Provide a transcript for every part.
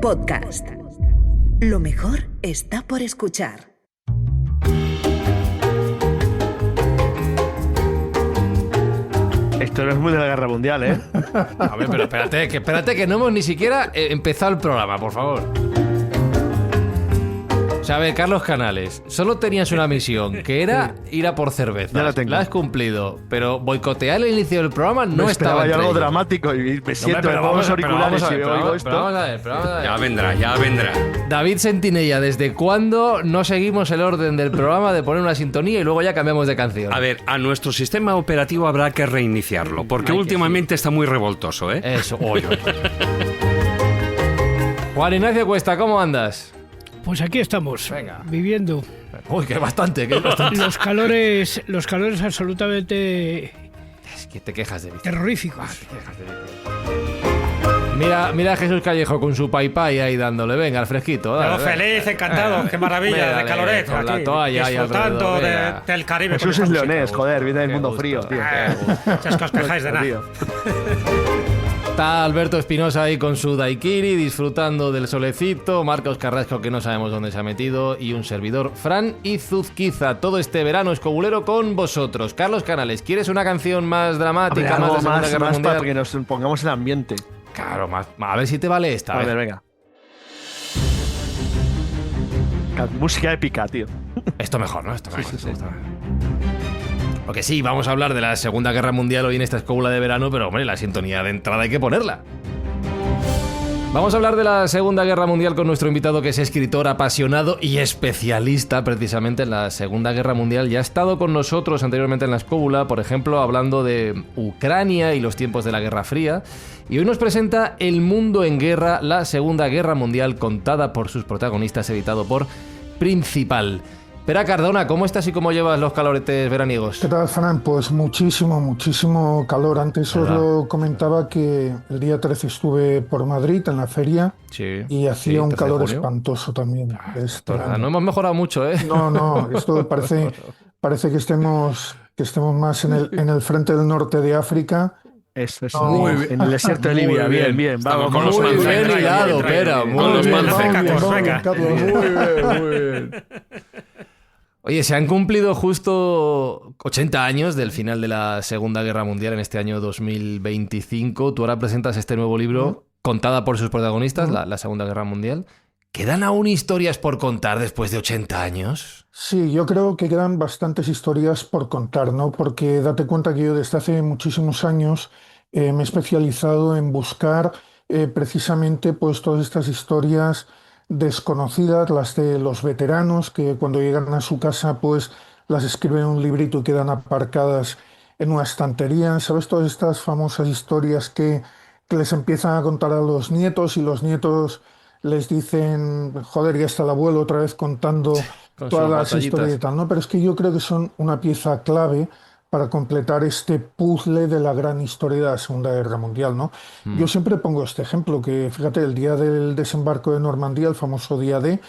Podcast. Lo mejor está por escuchar. Esto no es muy de la Guerra Mundial, ¿eh? A ver, pero espérate que no hemos ni siquiera empezado el programa, por favor. O sea, a ver, Carlos Canales, solo tenías una misión, que era ir a por cerveza. Ya la tengo. La has cumplido, pero boicotear el inicio del programa no estaba yo entre algo ellos. dramático y me siento Hombre, en los auriculares y oigo esto. Vamos a ver. Ya vendrá. David Sentinella, ¿desde cuándo no seguimos el orden del programa de poner una sintonía y luego ya cambiamos de canción? A ver, a nuestro sistema operativo habrá que reiniciarlo, porque últimamente está muy revoltoso, ¿eh? Eso, oye. Juan Ignacio Cuesta, ¿cómo andas? Pues aquí estamos, Venga. viviendo Uy, que es bastante. los calores absolutamente Es que te quejas de mí. terroríficos. Mira a Jesús Callejo con su pai ahí dándole. Venga, al fresquito. Dale, Pero feliz, encantado, qué maravilla Dale, de calores con la aquí, toalla ahí disfrutando alrededor, venga. del Caribe. Jesús con es esa leonés, música. joder, viene del Qué mundo gusto. frío, tío. Si es que os quejáis de nada. Tío. Está Alberto Espinosa ahí con su daiquiri, disfrutando del solecito. Marcos Carrasco, que no sabemos dónde se ha metido. Y un servidor, Fran Izuzquiza. Todo este verano escobulero con vosotros. Carlos Canales, ¿quieres una canción más dramática, Algo más de Segunda Guerra más Mundial? para que nos pongamos en ambiente. Claro, más. A ver si te vale esta. A ver, venga. Música épica, tío. Esto mejor, ¿no? Esto mejor. Porque sí, vamos a hablar de la Segunda Guerra Mundial hoy en esta escóbula de verano, pero hombre, la sintonía de entrada hay que ponerla. Vamos a hablar de la Segunda Guerra Mundial con nuestro invitado, que es escritor apasionado y especialista precisamente en la Segunda Guerra Mundial. Ya ha estado con nosotros anteriormente en la escóbula, por ejemplo, hablando de Ucrania y los tiempos de la Guerra Fría. Y hoy nos presenta El mundo en guerra, la Segunda Guerra Mundial, contada por sus protagonistas, editado por Principal. Pera Cardona, ¿cómo estás y cómo llevas los caloretes veraniegos? ¿Qué tal, Fran? Pues muchísimo calor. Antes os lo comentaba que el día 13 estuve por Madrid en la feria y hacía un 13 de calor junio. espantoso también. No hemos mejorado mucho, ¿eh? No, esto parece que estemos más en el frente del norte de África. Eso es No, muy bien. En el desierto de Libia, bien. Estamos Vamos, con los Muy manzas. bien hilado, Pera. Con Muy los bien. manzas. Venga. Muy bien. Oye, se han cumplido justo 80 años del final de la Segunda Guerra Mundial en este año 2025. Tú ahora presentas este nuevo libro, contada por sus protagonistas, la Segunda Guerra Mundial. ¿Quedan aún historias por contar después de 80 años? Sí, yo creo que quedan bastantes historias por contar, ¿no? Porque date cuenta que yo desde hace muchísimos años me he especializado en buscar precisamente pues todas estas historias desconocidas, las de los veteranos que cuando llegan a su casa pues las escriben en un librito y quedan aparcadas en una estantería, ¿sabes? Todas estas famosas historias que les empiezan a contar a los nietos y los nietos les dicen, joder, ya está el abuelo otra vez contando con todas sus las batallitas. historias y tal, ¿no? Pero es que yo creo que son una pieza clave para completar este puzzle de la gran historia de la Segunda Guerra Mundial, ¿no? Yo siempre pongo este ejemplo, que fíjate, el día del desembarco de Normandía, el famoso día D,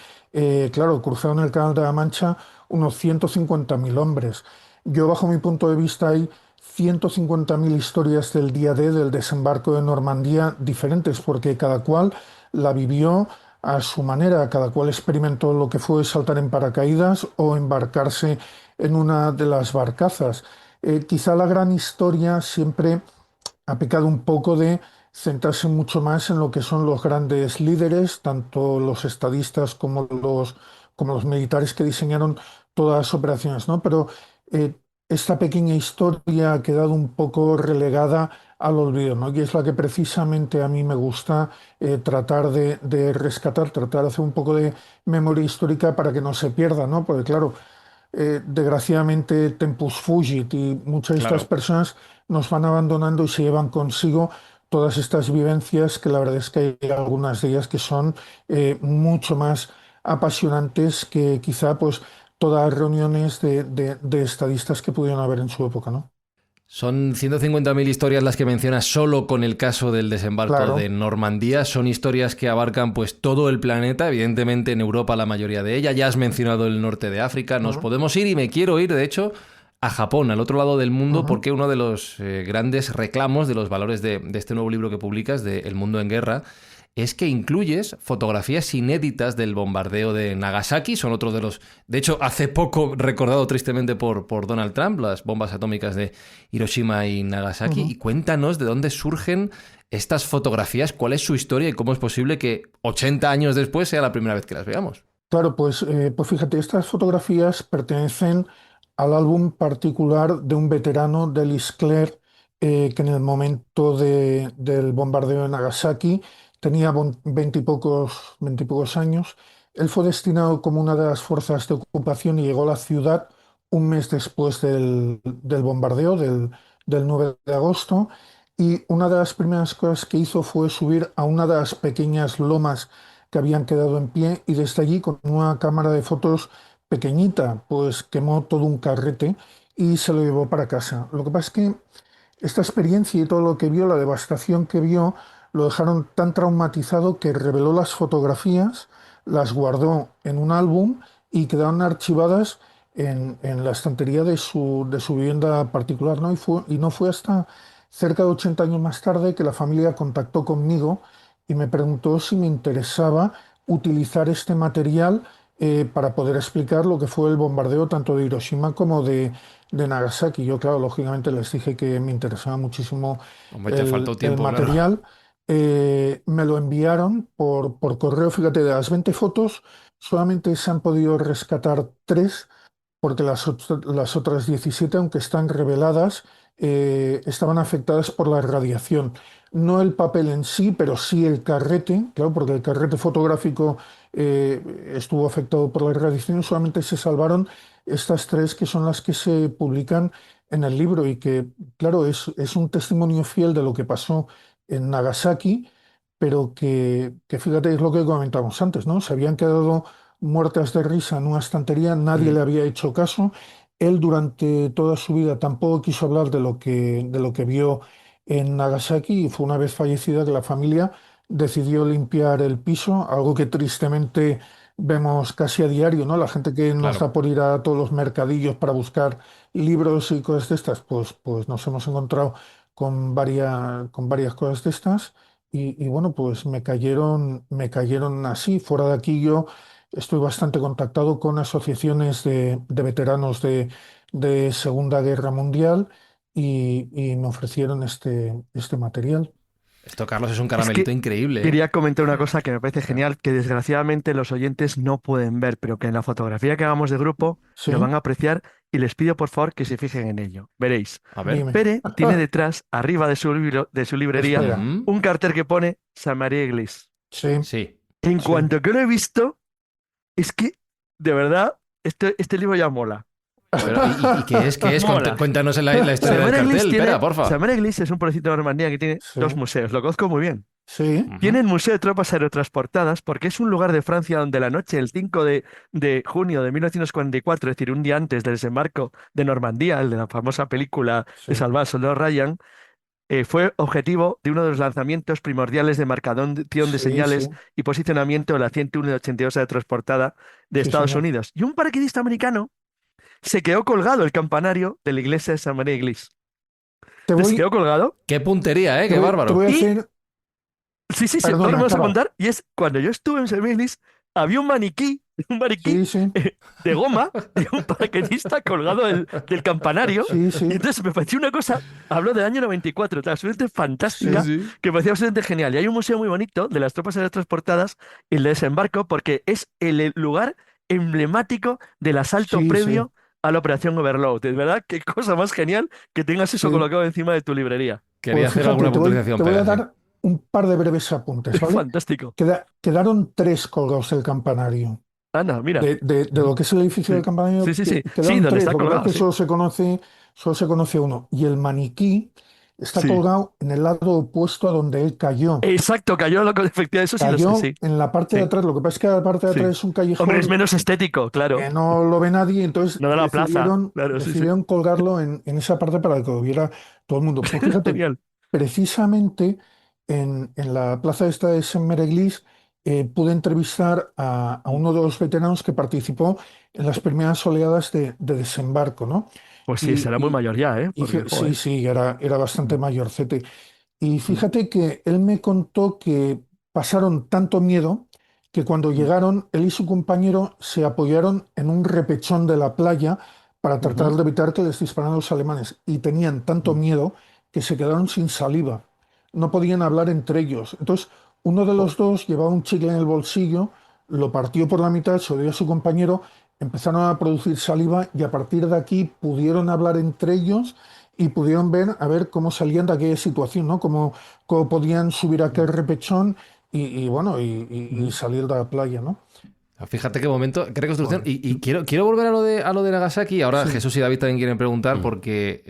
claro, cruzaron el Canal de la Mancha unos 150.000 hombres. Yo, bajo mi punto de vista, hay 150.000 historias del día D, del desembarco de Normandía, diferentes, porque cada cual la vivió a su manera, cada cual experimentó lo que fue saltar en paracaídas o embarcarse en una de las barcazas. Quizá la gran historia siempre ha pecado un poco de centrarse mucho más en lo que son los grandes líderes, tanto los estadistas como los militares que diseñaron todas las operaciones, ¿no? Pero esta pequeña historia ha quedado un poco relegada al olvido, ¿no? Y es la que precisamente a mí me gusta tratar de rescatar, tratar de hacer un poco de memoria histórica para que no se pierda, ¿no? Porque claro, desgraciadamente tempus fugit y muchas de estas personas nos van abandonando y se llevan consigo todas estas vivencias que la verdad es que hay algunas de ellas que son mucho más apasionantes que quizá pues todas las reuniones de estadistas que pudieron haber en su época, ¿no? Son 150.000 historias las que mencionas solo con el caso del desembarco de Normandía. Son historias que abarcan pues todo el planeta, evidentemente en Europa la mayoría de ellas. Ya has mencionado el norte de África. Nos podemos ir y me quiero ir, de hecho, a Japón, al otro lado del mundo, Ujú. porque uno de los grandes reclamos de los valores de este nuevo libro que publicas, de El mundo en guerra, es que incluyes fotografías inéditas del bombardeo de Nagasaki. Son otro de los... De hecho, hace poco recordado tristemente por Donald Trump, las bombas atómicas de Hiroshima y Nagasaki. Ujú. Y cuéntanos de dónde surgen estas fotografías, cuál es su historia y cómo es posible que 80 años después sea la primera vez que las veamos. Claro, pues fíjate, estas fotografías pertenecen al álbum particular de un veterano de L'Iscler que en el momento del bombardeo de Nagasaki tenía veintipocos años. Él fue destinado como una de las fuerzas de ocupación y llegó a la ciudad un mes después del bombardeo, del 9 de agosto. Y una de las primeras cosas que hizo fue subir a una de las pequeñas lomas que habían quedado en pie y desde allí con una cámara de fotos pequeñita, pues quemó todo un carrete y se lo llevó para casa. Lo que pasa es que esta experiencia y todo lo que vio, la devastación que vio, lo dejaron tan traumatizado que reveló las fotografías, las guardó en un álbum y quedaron archivadas en la estantería de su vivienda particular, ¿no? Y no fue hasta cerca de 80 años más tarde que la familia contactó conmigo y me preguntó si me interesaba utilizar este material para poder explicar lo que fue el bombardeo tanto de Hiroshima como de Nagasaki. Yo, claro, lógicamente les dije que me interesaba muchísimo Hombre, te faltó el tiempo, claro. material. Me lo enviaron por correo. Fíjate, de las 20 fotos solamente se han podido rescatar 3 porque las otras 17, aunque están reveladas, estaban afectadas por la radiación. No el papel en sí, pero sí el carrete, claro, porque el carrete fotográfico estuvo afectado por la radiación. Solamente se salvaron estas 3 que son las que se publican en el libro y que, claro, es un testimonio fiel de lo que pasó en Nagasaki, pero que fíjate, es lo que comentamos antes, ¿no? Se habían quedado muertas de risa en una estantería, nadie le había hecho caso. Él durante toda su vida tampoco quiso hablar de lo que vio en Nagasaki y fue una vez fallecida que la familia decidió limpiar el piso, algo que tristemente vemos casi a diario, ¿no? La gente que nos Claro. da por ir a todos los mercadillos para buscar libros y cosas de estas, pues nos hemos encontrado con varias cosas de estas y bueno, pues me cayeron así. Fuera de aquí yo estoy bastante contactado con asociaciones de veteranos de Segunda Guerra Mundial y me ofrecieron este material. Esto, Carlos, es un Es caramelito que increíble, ¿eh? quería comentar una cosa que me parece genial, que desgraciadamente los oyentes no pueden ver, pero que en la fotografía que hagamos de grupo ¿Sí? lo van a apreciar y les pido por favor que se fijen en ello. Veréis. A ver. Dime. Pere tiene detrás, arriba de su librería, Espera. Mm, un cartel que pone San María Iglesia. Sí, sí. En Sí. cuanto que lo he visto, es que, de verdad, este libro ya mola. Pero, ¿y qué es? ¿Qué es? Mola. Cuéntanos la historia del Samara Iglesia cartel. Espera, porfa. Samara Iglesia es un pueblecito de Normandía que tiene Sí. 2 museos. Lo conozco muy bien. sí, Ujú. Tiene el Museo de Tropas Aerotransportadas porque es un lugar de Francia donde la noche, el 5 de junio de 1944, es decir, un día antes del desembarco de Normandía, el de la famosa película de Sí. Salvar al Soldado Ryan, fue objetivo de uno de los lanzamientos primordiales de marcación de sí, señales sí, y posicionamiento de la 101 y 82 aerotransportada de sí, Estados señor. Unidos. Y un paracaidista americano se quedó colgado el campanario de la iglesia de San María Iglesia. Te Se voy, quedó colgado. Qué puntería, ¿eh? te Qué voy- te bárbaro. voy a Y- hacer... Sí, sí, sí, Perdona, ahora vamos a acaba. contar. Y es cuando yo estuve en San María Iglesia, había un maniquí Sí, sí, de goma de un paracaidista colgado del campanario. sí, sí. Y entonces me pareció una cosa, habló del año 94, absolutamente fantástica, que me parecía absolutamente genial. Y hay un museo muy bonito de las tropas aerotransportadas, el de desembarco, porque es el lugar emblemático del asalto Sí, previo a la Operación Overlord. De verdad, qué cosa más genial que tengas eso Sí. colocado encima de tu librería. Quería Pues hacer fíjate, alguna te voy puntualización, a Pérez. dar un par de breves apuntes, Es ¿vale? fantástico. Quedaron 3 colgados del campanario. Anda, mira. De lo que es el edificio Sí. del campanario, Sí, sí, sí. quedaron Sí, donde 3. está Lo que pasa colgado, es que sí. solo se conoce uno. Y el maniquí está Sí. colgado en el lado opuesto a donde él cayó. Exacto, cayó efectivamente, eso sí lo Cayó sé, sí. en la parte de Sí. atrás. Lo que pasa es que la parte de Sí. atrás es un callejón Hombre, es menos estético, claro. que no lo ve nadie, entonces No da la plaza. decidieron, Claro, sí, sí. decidieron colgarlo en esa parte para que lo viera todo el mundo. Pues fíjate, Genial. precisamente en la plaza esta de Saint-Méréglise pude entrevistar a uno de los veteranos que participó en las primeras oleadas de desembarco, ¿no? Pues sí, será muy mayor ya, ¿eh? Porque, Sí, joder. sí, era bastante mayorcete. Y fíjate que él me contó que pasaron tanto miedo que cuando llegaron, él y su compañero se apoyaron en un repechón de la playa para tratar Ujú. de evitar que les dispararan los alemanes. Y tenían tanto miedo que se quedaron sin saliva. No podían hablar entre ellos. Entonces, uno de los dos llevaba un chicle en el bolsillo, lo partió por la mitad, se lo dio a su compañero, empezaron a producir saliva y a partir de aquí pudieron hablar entre ellos y pudieron ver a ver cómo salían de aquella situación, ¿no? Cómo podían subir a aquel repechón bueno, y salir de la playa, ¿no? Fíjate qué momento, qué reconstrucción. Joder. Y quiero volver a lo de Nagasaki. Ahora Sí, Jesús y David también quieren preguntar, porque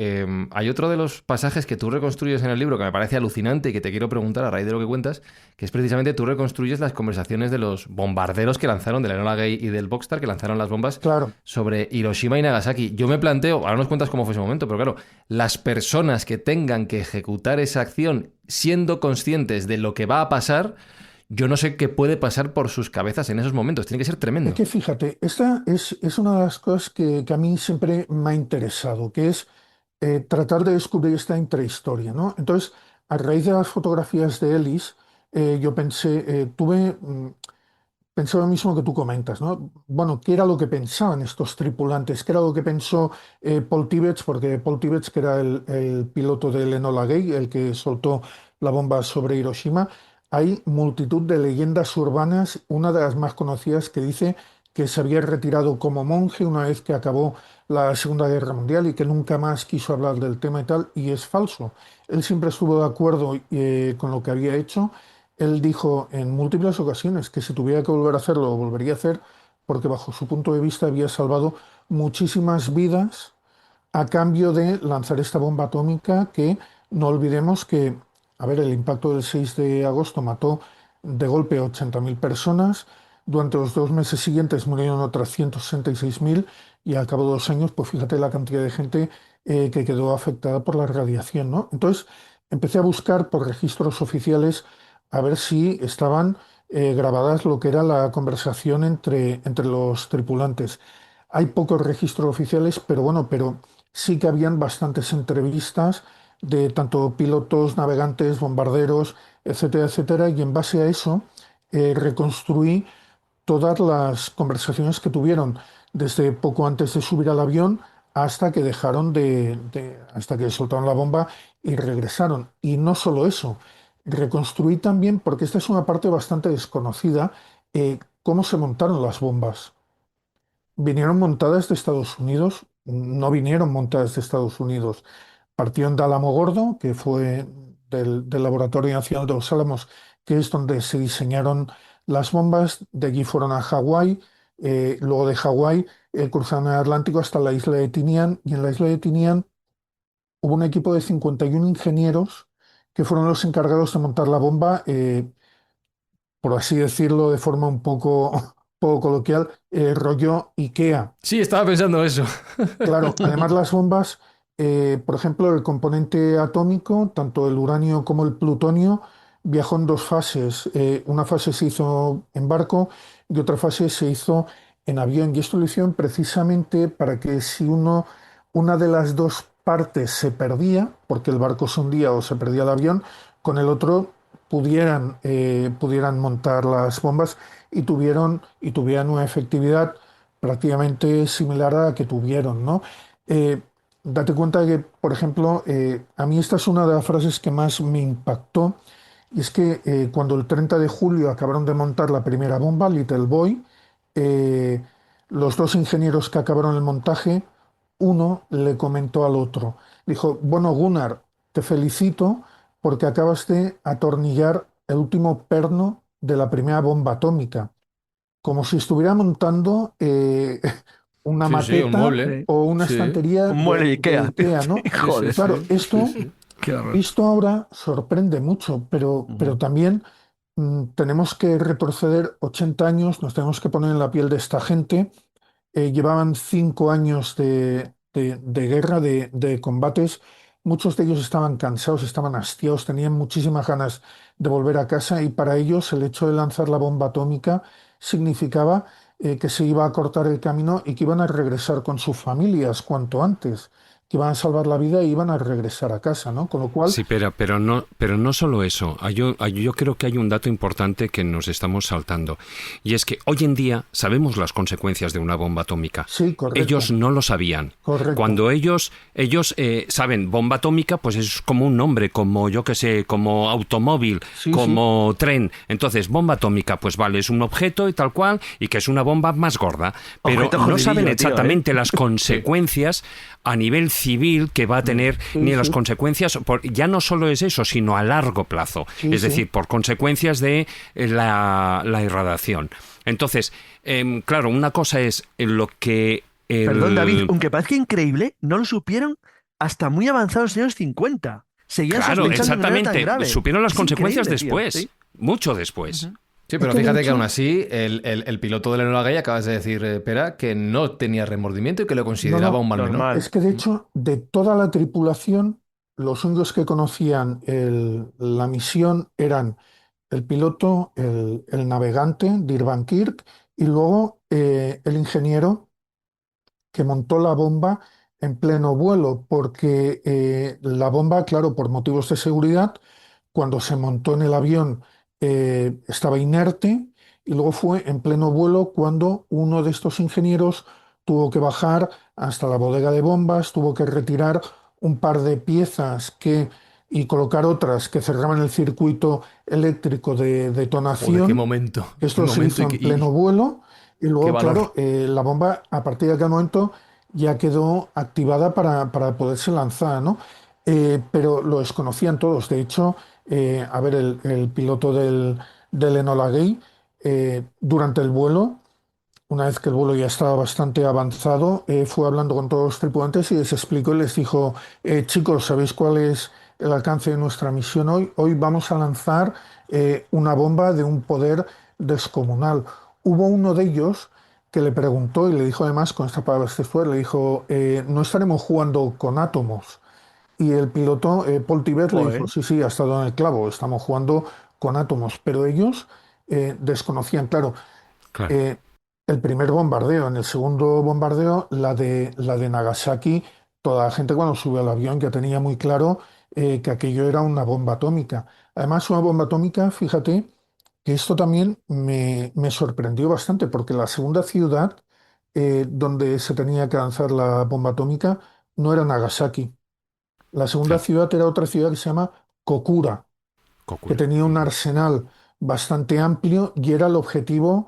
hay otro de los pasajes que tú reconstruyes en el libro que me parece alucinante y que te quiero preguntar a raíz de lo que cuentas, que es precisamente tú reconstruyes las conversaciones de los bombarderos que lanzaron, del Enola Gay y del Bockstar, que lanzaron las bombas claro. sobre Hiroshima y Nagasaki. Yo me planteo, ahora nos cuentas cómo fue ese momento, pero claro, las personas que tengan que ejecutar esa acción siendo conscientes de lo que va a pasar. Yo no sé qué puede pasar por sus cabezas en esos momentos. Tiene que ser Es tremendo. que fíjate, esta es una de las cosas que a mí siempre me ha interesado, que es tratar de descubrir esta intrahistoria, ¿no? Entonces, a raíz de las fotografías de Ellis, yo pensé lo mismo que tú comentas, ¿no? Bueno, ¿qué era lo que pensaban estos tripulantes? ¿Qué era lo que pensó Paul Tibbets? Porque Paul Tibbets, que era el piloto del Enola Gay, el que soltó la bomba sobre Hiroshima, hay multitud de leyendas urbanas, una de las más conocidas que dice que se había retirado como monje una vez que acabó la Segunda Guerra Mundial y que nunca más quiso hablar del tema y tal, y es falso. Él siempre estuvo de acuerdo con lo que había hecho. Él dijo en múltiples ocasiones que si tuviera que volver a hacerlo, lo volvería a hacer, porque bajo su punto de vista había salvado muchísimas vidas a cambio de lanzar esta bomba atómica que no olvidemos que, a ver, el impacto del 6 de agosto mató de golpe a 80.000 personas, durante los 2 meses siguientes murieron otras 166.000 y al cabo de 2 años, pues fíjate la cantidad de gente que quedó afectada por la radiación, ¿no? Entonces empecé a buscar por registros oficiales a ver si estaban grabadas lo que era la conversación entre los tripulantes. Hay pocos registros oficiales, pero bueno, pero sí que habían bastantes entrevistas de tanto pilotos, navegantes, bombarderos, etcétera, etcétera, y en base a eso reconstruí todas las conversaciones que tuvieron desde poco antes de subir al avión hasta que hasta que soltaron la bomba y regresaron. Y no solo eso, reconstruí también, porque esta es una parte bastante desconocida, cómo se montaron las bombas. Vinieron montadas de Estados Unidos, no vinieron montadas de Estados Unidos. Partieron de Alamogordo, que fue del Laboratorio Nacional de los Álamos, que es donde se diseñaron las bombas. De allí fueron a Hawái, luego de Hawái cruzaron el Atlántico hasta la isla de Tinian, y en la isla de Tinian hubo un equipo de 51 ingenieros que fueron los encargados de montar la bomba, por así decirlo de forma un poco coloquial, rollo IKEA. Sí, estaba pensando eso. Claro, además las bombas, por ejemplo, el componente atómico, tanto el uranio como el plutonio, viajó en dos fases. Una fase se hizo en barco y otra fase se hizo en avión. Y esto lo hicieron precisamente para que si una de las dos partes se perdía, porque el barco se hundía o se perdía el avión, con el otro pudieran montar las bombas y tuvieran una efectividad prácticamente similar a la que tuvieron, ¿no? Eh, Date cuenta de que, por ejemplo, a mí esta es una de las frases que más me impactó, y es que cuando el 30 de julio acabaron de montar la primera bomba, Little Boy, eh, los dos ingenieros que acabaron el montaje, uno le comentó al otro, dijo, bueno, Gunnar, te felicito porque acabas de atornillar el último perno de la primera bomba atómica, como si estuviera montando una Sí, sí, un maqueta mueble. Sí. o una Sí. estantería Un mueble de Ikea. IKEA, ¿no? Sí, joder. Claro, esto, Qué horror. esto ahora sorprende mucho, pero Ujú. también tenemos que retroceder 80 años, nos tenemos que poner en la piel de esta gente. Llevaban 5 años de guerra, de combates. Muchos de ellos estaban cansados, estaban hastiados, tenían muchísimas ganas de volver a casa y para ellos el hecho de lanzar la bomba atómica significaba que se iba a cortar el camino y que iban a regresar con sus familias cuanto antes, que iban a salvar la vida y iban a regresar a casa, ¿no? Con lo cual... Sí, pero no solo eso. Yo creo que hay un dato importante que nos estamos saltando. Y es que hoy en día sabemos las consecuencias de una bomba atómica. Sí, correcto. Ellos no lo sabían. Correcto. Cuando ellos saben bomba atómica, pues es como un nombre, como yo que sé, como automóvil, Sí, como tren. Entonces, bomba atómica, pues vale, es un objeto y tal cual, y que es una bomba más gorda. Pero Objeto no jodidillo, saben tío, exactamente las consecuencias a nivel civil que va a tener, ni las consecuencias, ya no solo es eso, sino a largo plazo. Sí, Es sí. decir, por consecuencias de la irradiación. Entonces, claro, una cosa es lo que... Perdón, David, aunque parezca increíble, no lo supieron hasta muy avanzados los años 50. Seguían Claro, sospechando que no era tan exactamente. grave. Supieron las Es consecuencias increíble, tío, después, sí. mucho después. Sí, pero Es que de fíjate que hecho- aún así el piloto del Enola Gay acabas de decir, Pera, que no tenía remordimiento y que lo consideraba No, no, un mal menor. normal. Es que de hecho, de toda la tripulación, los únicos que conocían la misión eran el piloto, el navegante, Dirvan Kirk, y luego el ingeniero que montó la bomba en pleno vuelo, porque la bomba, claro, por motivos de seguridad, cuando se montó en el avión estaba inerte y luego fue en pleno vuelo cuando uno de estos ingenieros tuvo que bajar hasta la bodega de bombas, tuvo que retirar un par de piezas y colocar otras que cerraban el circuito eléctrico de Joder, detonación. qué momento. Esto Qué se momento hizo en pleno vuelo y qué luego, valor. claro, la bomba a partir de aquel momento ya quedó activada para poderse lanzar, ¿no? Pero lo desconocían todos. De hecho, a ver, el piloto del Enola Gay, durante el vuelo, una vez que el vuelo ya estaba bastante avanzado, fue hablando con todos los tripulantes y les explicó y les dijo, chicos, ¿sabéis cuál es el alcance de nuestra misión hoy? Hoy vamos a lanzar una bomba de un poder descomunal. Hubo uno de ellos que le preguntó y le dijo además con esta palabra textual, le dijo, no estaremos jugando con átomos. Y el piloto, Paul Tibet, le dijo, Joder. sí, sí, ha estado en el clavo, estamos jugando con átomos. Pero ellos desconocían, claro, Claro. eh, el primer bombardeo, en el segundo bombardeo, la de Nagasaki, toda la gente cuando subió al avión ya tenía muy claro que aquello era una bomba atómica. Además, una bomba atómica, fíjate, que esto también me sorprendió bastante, porque la segunda ciudad donde se tenía que lanzar la bomba atómica no era Nagasaki. La segunda Claro. ciudad era otra ciudad que se llama Kokura, que Kokura. tenía un arsenal bastante amplio y era el objetivo.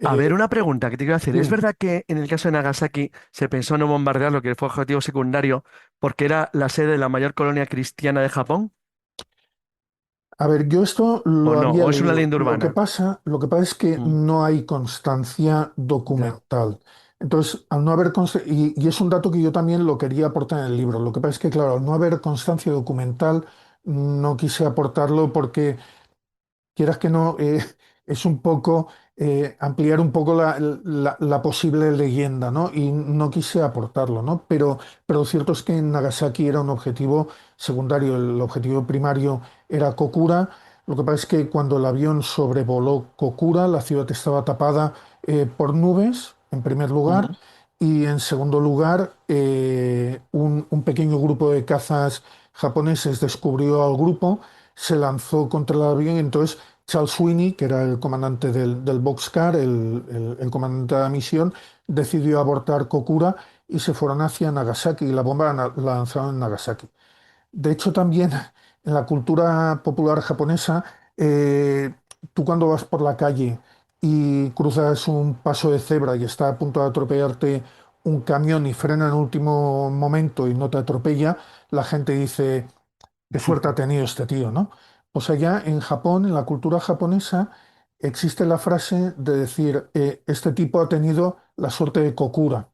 A ver, eh, una pregunta que te quiero hacer. ¿Es Dime. verdad que en el caso de Nagasaki se pensó no bombardear lo que fue objetivo secundario porque era la sede de la mayor colonia cristiana de Japón? A ver, yo esto ¿O lo no? había ¿O es una leído. leyenda urbana? Lo que pasa es que Mm, no hay constancia ya. documental. Entonces, al no haber y es un dato que yo también lo quería aportar en el libro. Lo que pasa es que, claro, al no haber constancia documental, no quise aportarlo porque quieras que no, es un poco ampliar un poco la posible leyenda, ¿no? Y no quise aportarlo, ¿no? Pero lo cierto es que en Nagasaki era un objetivo secundario, el objetivo primario era Kokura. Lo que pasa es que cuando el avión sobrevoló Kokura, la ciudad estaba tapada por nubes, en primer lugar, Ujú. y en segundo lugar, un pequeño grupo de cazas japoneses descubrió al grupo, se lanzó contra el avión y entonces Charles Sweeney, que era el comandante del Boxcar, el comandante de la misión, decidió abortar Kokura y se fueron hacia Nagasaki y la bomba la lanzaron en Nagasaki. De hecho, también en la cultura popular japonesa, tú cuando vas por la calle y cruzas un paso de cebra y está a punto de atropellarte un camión y frena en último momento y no te atropella, la gente dice, qué suerte ha tenido este tío, ¿no? Pues allá en Japón, en la cultura japonesa, existe la frase de decir, este tipo ha tenido la suerte de Kokura,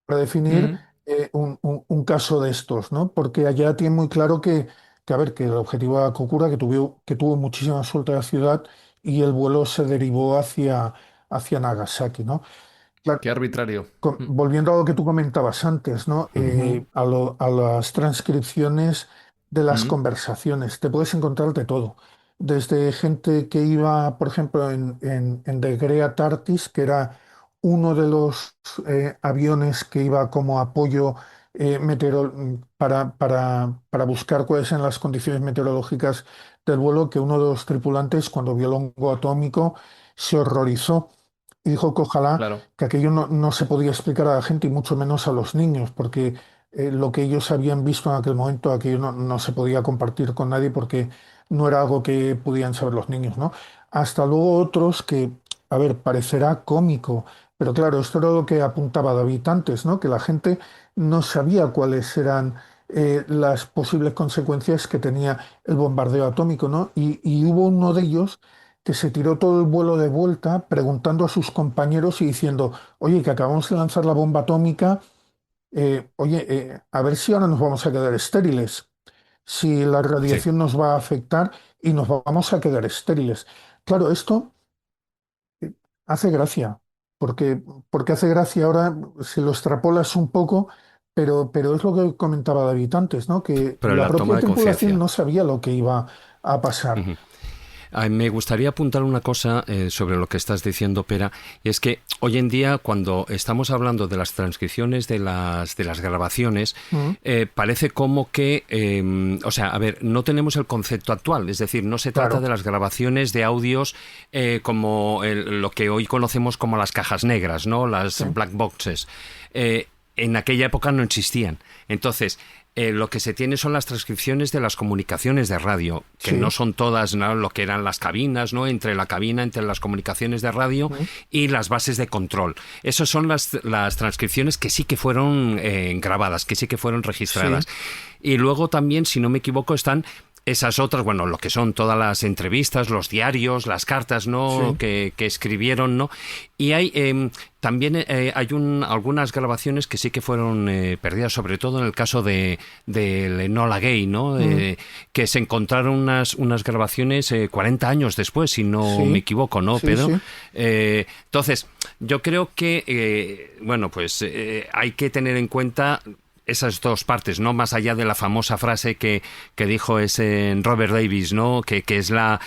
para definir Mm. un caso de estos, ¿no? Porque allá tiene muy claro a ver, que el objetivo era Kokura, que tuvo muchísima suerte la ciudad y el vuelo se derivó hacia Nagasaki, ¿no? Claro, Qué arbitrario. volviendo a lo que tú comentabas antes, ¿no? Ujú. A las transcripciones de las Mm. conversaciones, te puedes encontrar de todo. Desde gente que iba, por ejemplo, en The Great Artist, que era uno de los aviones que iba como apoyo para buscar cuáles eran las condiciones meteorológicas del vuelo, que uno de los tripulantes, cuando vio el hongo atómico, se horrorizó y dijo que ojalá Claro. que aquello no se podía explicar a la gente y mucho menos a los niños, porque lo que ellos habían visto en aquel momento, aquello no se podía compartir con nadie porque no era algo que pudieran saber los niños, ¿no? Hasta luego otros que, a ver, parecerá cómico, pero claro, esto era lo que apuntaba David antes, ¿no? Que la gente no sabía cuáles eran las posibles consecuencias que tenía el bombardeo atómico, ¿no? Y hubo uno de ellos que se tiró todo el vuelo de vuelta preguntando a sus compañeros y diciendo, oye, que acabamos de lanzar la bomba atómica, a ver si ahora nos vamos a quedar estériles, si la Sí. radiación nos va a afectar y nos vamos a quedar estériles. Claro, esto hace gracia, porque, porque hace gracia ahora, si lo extrapolas un poco, pero es lo que comentaba David antes, ¿no? Que Pero la la toma propia de tripulación conciencia. no sabía lo que iba a pasar. Ujú. Me gustaría apuntar una cosa sobre lo que estás diciendo, Pera, y es que hoy en día, cuando estamos hablando de las transcripciones de las grabaciones, Mm, parece como que, o sea, a ver, no tenemos el concepto actual, es decir, no se trata claro, de las grabaciones de audios como lo que hoy conocemos como las cajas negras, ¿no? sí, Las black boxes. En aquella época no existían. Entonces, lo que se tiene son las transcripciones de las comunicaciones de radio, que no sí, son todas, ¿no?, lo que eran las cabinas, ¿no? Entre la cabina, entre las comunicaciones de radio mm, y las bases de control. Esas son las transcripciones que sí que fueron grabadas, que sí que fueron registradas. sí, Y luego también, si no me equivoco, están esas otras, bueno, lo que son todas las entrevistas, los diarios, las cartas, ¿no?, sí, que escribieron, ¿no? Y hay también hay algunas grabaciones que sí que fueron perdidas, sobre todo en el caso de Enola Gay, ¿no? mm, Que se encontraron unas grabaciones 40 años después, si no me sí, equivoco, ¿no, sí, Pedro? sí, Entonces, yo creo que, bueno, pues hay que tener en cuenta esas dos partes, ¿no? Más allá de la famosa frase que dijo ese Robert Davis, ¿no? Que es la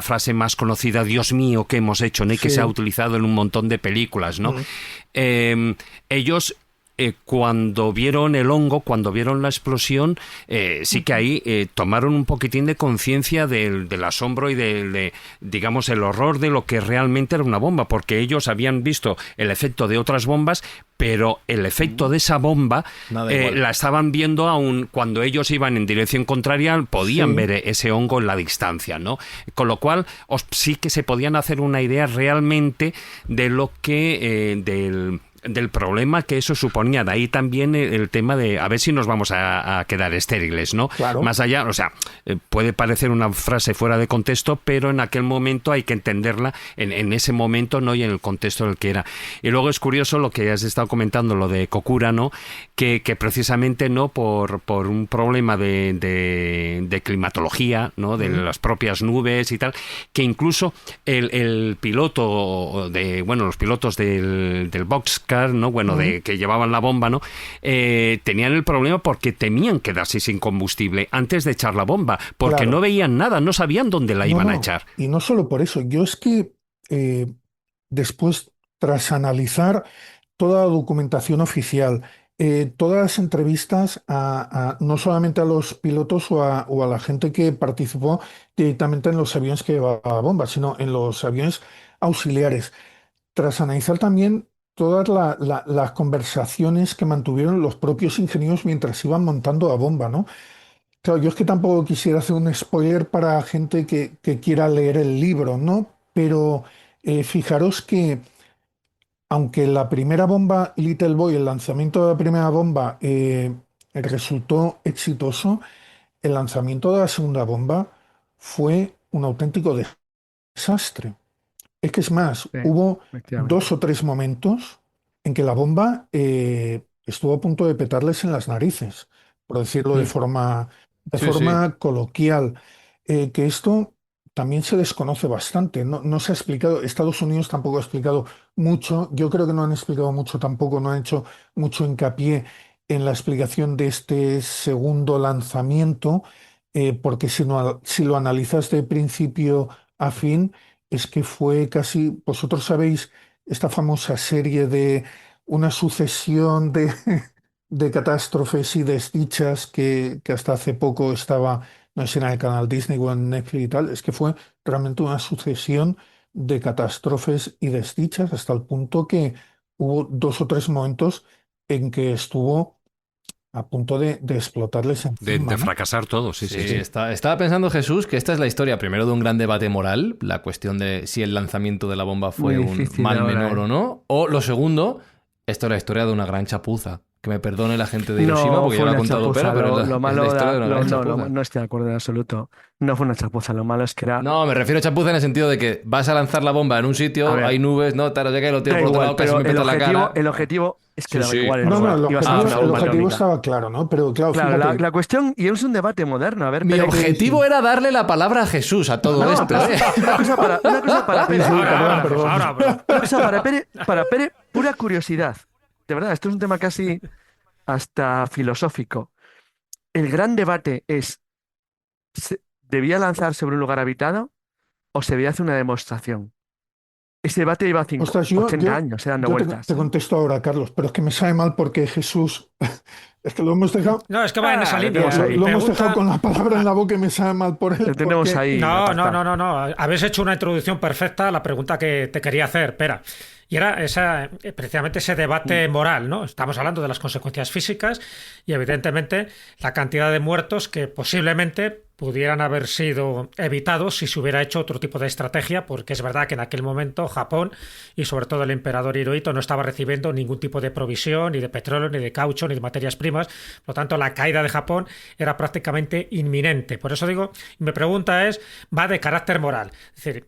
frase más conocida, Dios mío, ¿qué hemos hecho?, ¿no? Y que se ha sí, utilizado en un montón de películas, ¿no? mm, Ellos cuando vieron el hongo, cuando vieron la explosión, sí que ahí tomaron un poquitín de conciencia del asombro y digamos, el horror de lo que realmente era una bomba, porque ellos habían visto el efecto de otras bombas, pero el efecto de esa bomba Nada igual. la estaban viendo aún cuando ellos iban en dirección contraria, podían sí, ver ese hongo en la distancia, ¿no? Con lo cual, sí que se podían hacer una idea realmente de lo que del problema que eso suponía. De ahí también el tema de a ver si nos vamos a quedar estériles, ¿no? claro, Más allá, o sea, puede parecer una frase fuera de contexto, pero en aquel momento hay que entenderla en ese momento, ¿no? Y en el contexto en el que era. Y luego es curioso lo que has estado comentando, lo de Kokura, ¿no? Que precisamente, ¿no?, por un problema de climatología, ¿no?, de mm, las propias nubes y tal, que incluso el piloto bueno, los pilotos del Boxcar, ¿no? Bueno, mm, que llevaban la bomba, ¿no? Tenían el problema porque temían quedarse sin combustible antes de echar la bomba, porque no claro. veían nada, no sabían dónde la No, iban a no, echar. y no solo por eso, yo es que eh, después, tras analizar toda la documentación oficial, todas las entrevistas no solamente a los pilotos o a la gente que participó directamente en los aviones que llevaba bombas, sino en los aviones auxiliares, tras analizar también todas las conversaciones que mantuvieron los propios ingenieros mientras iban montando la bomba, ¿no? Claro, yo es que tampoco quisiera hacer un spoiler para gente que quiera leer el libro, ¿no? Pero fijaros que aunque la primera bomba Little Boy, el lanzamiento de la primera bomba resultó exitoso, el lanzamiento de la segunda bomba fue un auténtico desastre. Es que es más, Sí, hubo efectivamente. 2 o 3 momentos en que la bomba estuvo a punto de petarles en las narices, por decirlo de Mm. forma, de Sí, sí. forma coloquial. Que esto también se desconoce bastante. No se ha explicado, Estados Unidos tampoco ha explicado mucho. Yo creo que no han explicado mucho tampoco, no han hecho mucho hincapié en la explicación de este segundo lanzamiento, porque si lo analizas de principio a fin, es que fue casi, vosotros sabéis esta famosa serie de una sucesión de, de catástrofes y desdichas que hasta hace poco estaba, no sé si en el canal Disney o en Netflix y tal, es que fue realmente una sucesión de catástrofes y desdichas hasta el punto que hubo 2 o 3 momentos en que estuvo a punto de explotarles encima, De ¿no? fracasar todo, sí, sí, sí. Estaba pensando, Jesús, que esta es la historia primero de un gran debate moral, la cuestión de si el lanzamiento de la bomba fue Muy un difícil mal ahora, menor o no, o lo segundo, esto es la historia de una gran chapuza. Que me perdone la gente de Hiroshima No porque yo fue lo he una contado, chapuza. pero Lo es malo la historia de una gran no, chapuza. no estoy de acuerdo en absoluto. No fue una chapuza. Lo malo es que era. No, me refiero a chapuza en el sentido de que vas a lanzar la bomba en un sitio, A ver. hay nubes, no, tal, no sé qué, lo tiro Da por otro igual, lado, casi pero me peta la cara. el objetivo es que Sí, daba sí. igual el No, lugar. no, Ibas a hacer una el bomba objetivo atómica. estaba claro, ¿no? Pero claro, Claro, fíjate, la cuestión, y es un debate moderno. A ver, Mi Pere, objetivo era darle la palabra a Jesús a todo No, esto, pero ¿eh? una cosa para Pere. Sí, Ahora, perdón. ahora. Una cosa para Pere, pura curiosidad. De verdad, esto es un tema casi hasta filosófico. El gran debate es, ¿debía lanzar sobre un lugar habitado o se debía hacer una demostración? Ese debate lleva Ostras, 80 años dando vueltas. te contesto ahora, Carlos, pero es que me sabe mal porque Jesús, es que lo hemos dejado, No, es que va en esa Ah, línea. tenemos ahí. lo hemos Pregunta- dejado con la palabra en la boca y me sabe mal por él. Lo tenemos porque- ahí. No, apartado. no. Habéis hecho una introducción perfecta a la pregunta que te quería hacer, espera. Y era precisamente ese debate moral, ¿no? Estamos hablando de las consecuencias físicas y evidentemente la cantidad de muertos que posiblemente pudieran haber sido evitados si se hubiera hecho otro tipo de estrategia, porque es verdad que en aquel momento Japón y sobre todo el emperador Hirohito no estaba recibiendo ningún tipo de provisión, ni de petróleo, ni de caucho, ni de materias primas. Por lo tanto, la caída de Japón era prácticamente inminente. Por eso digo, mi pregunta va de carácter moral. Es decir,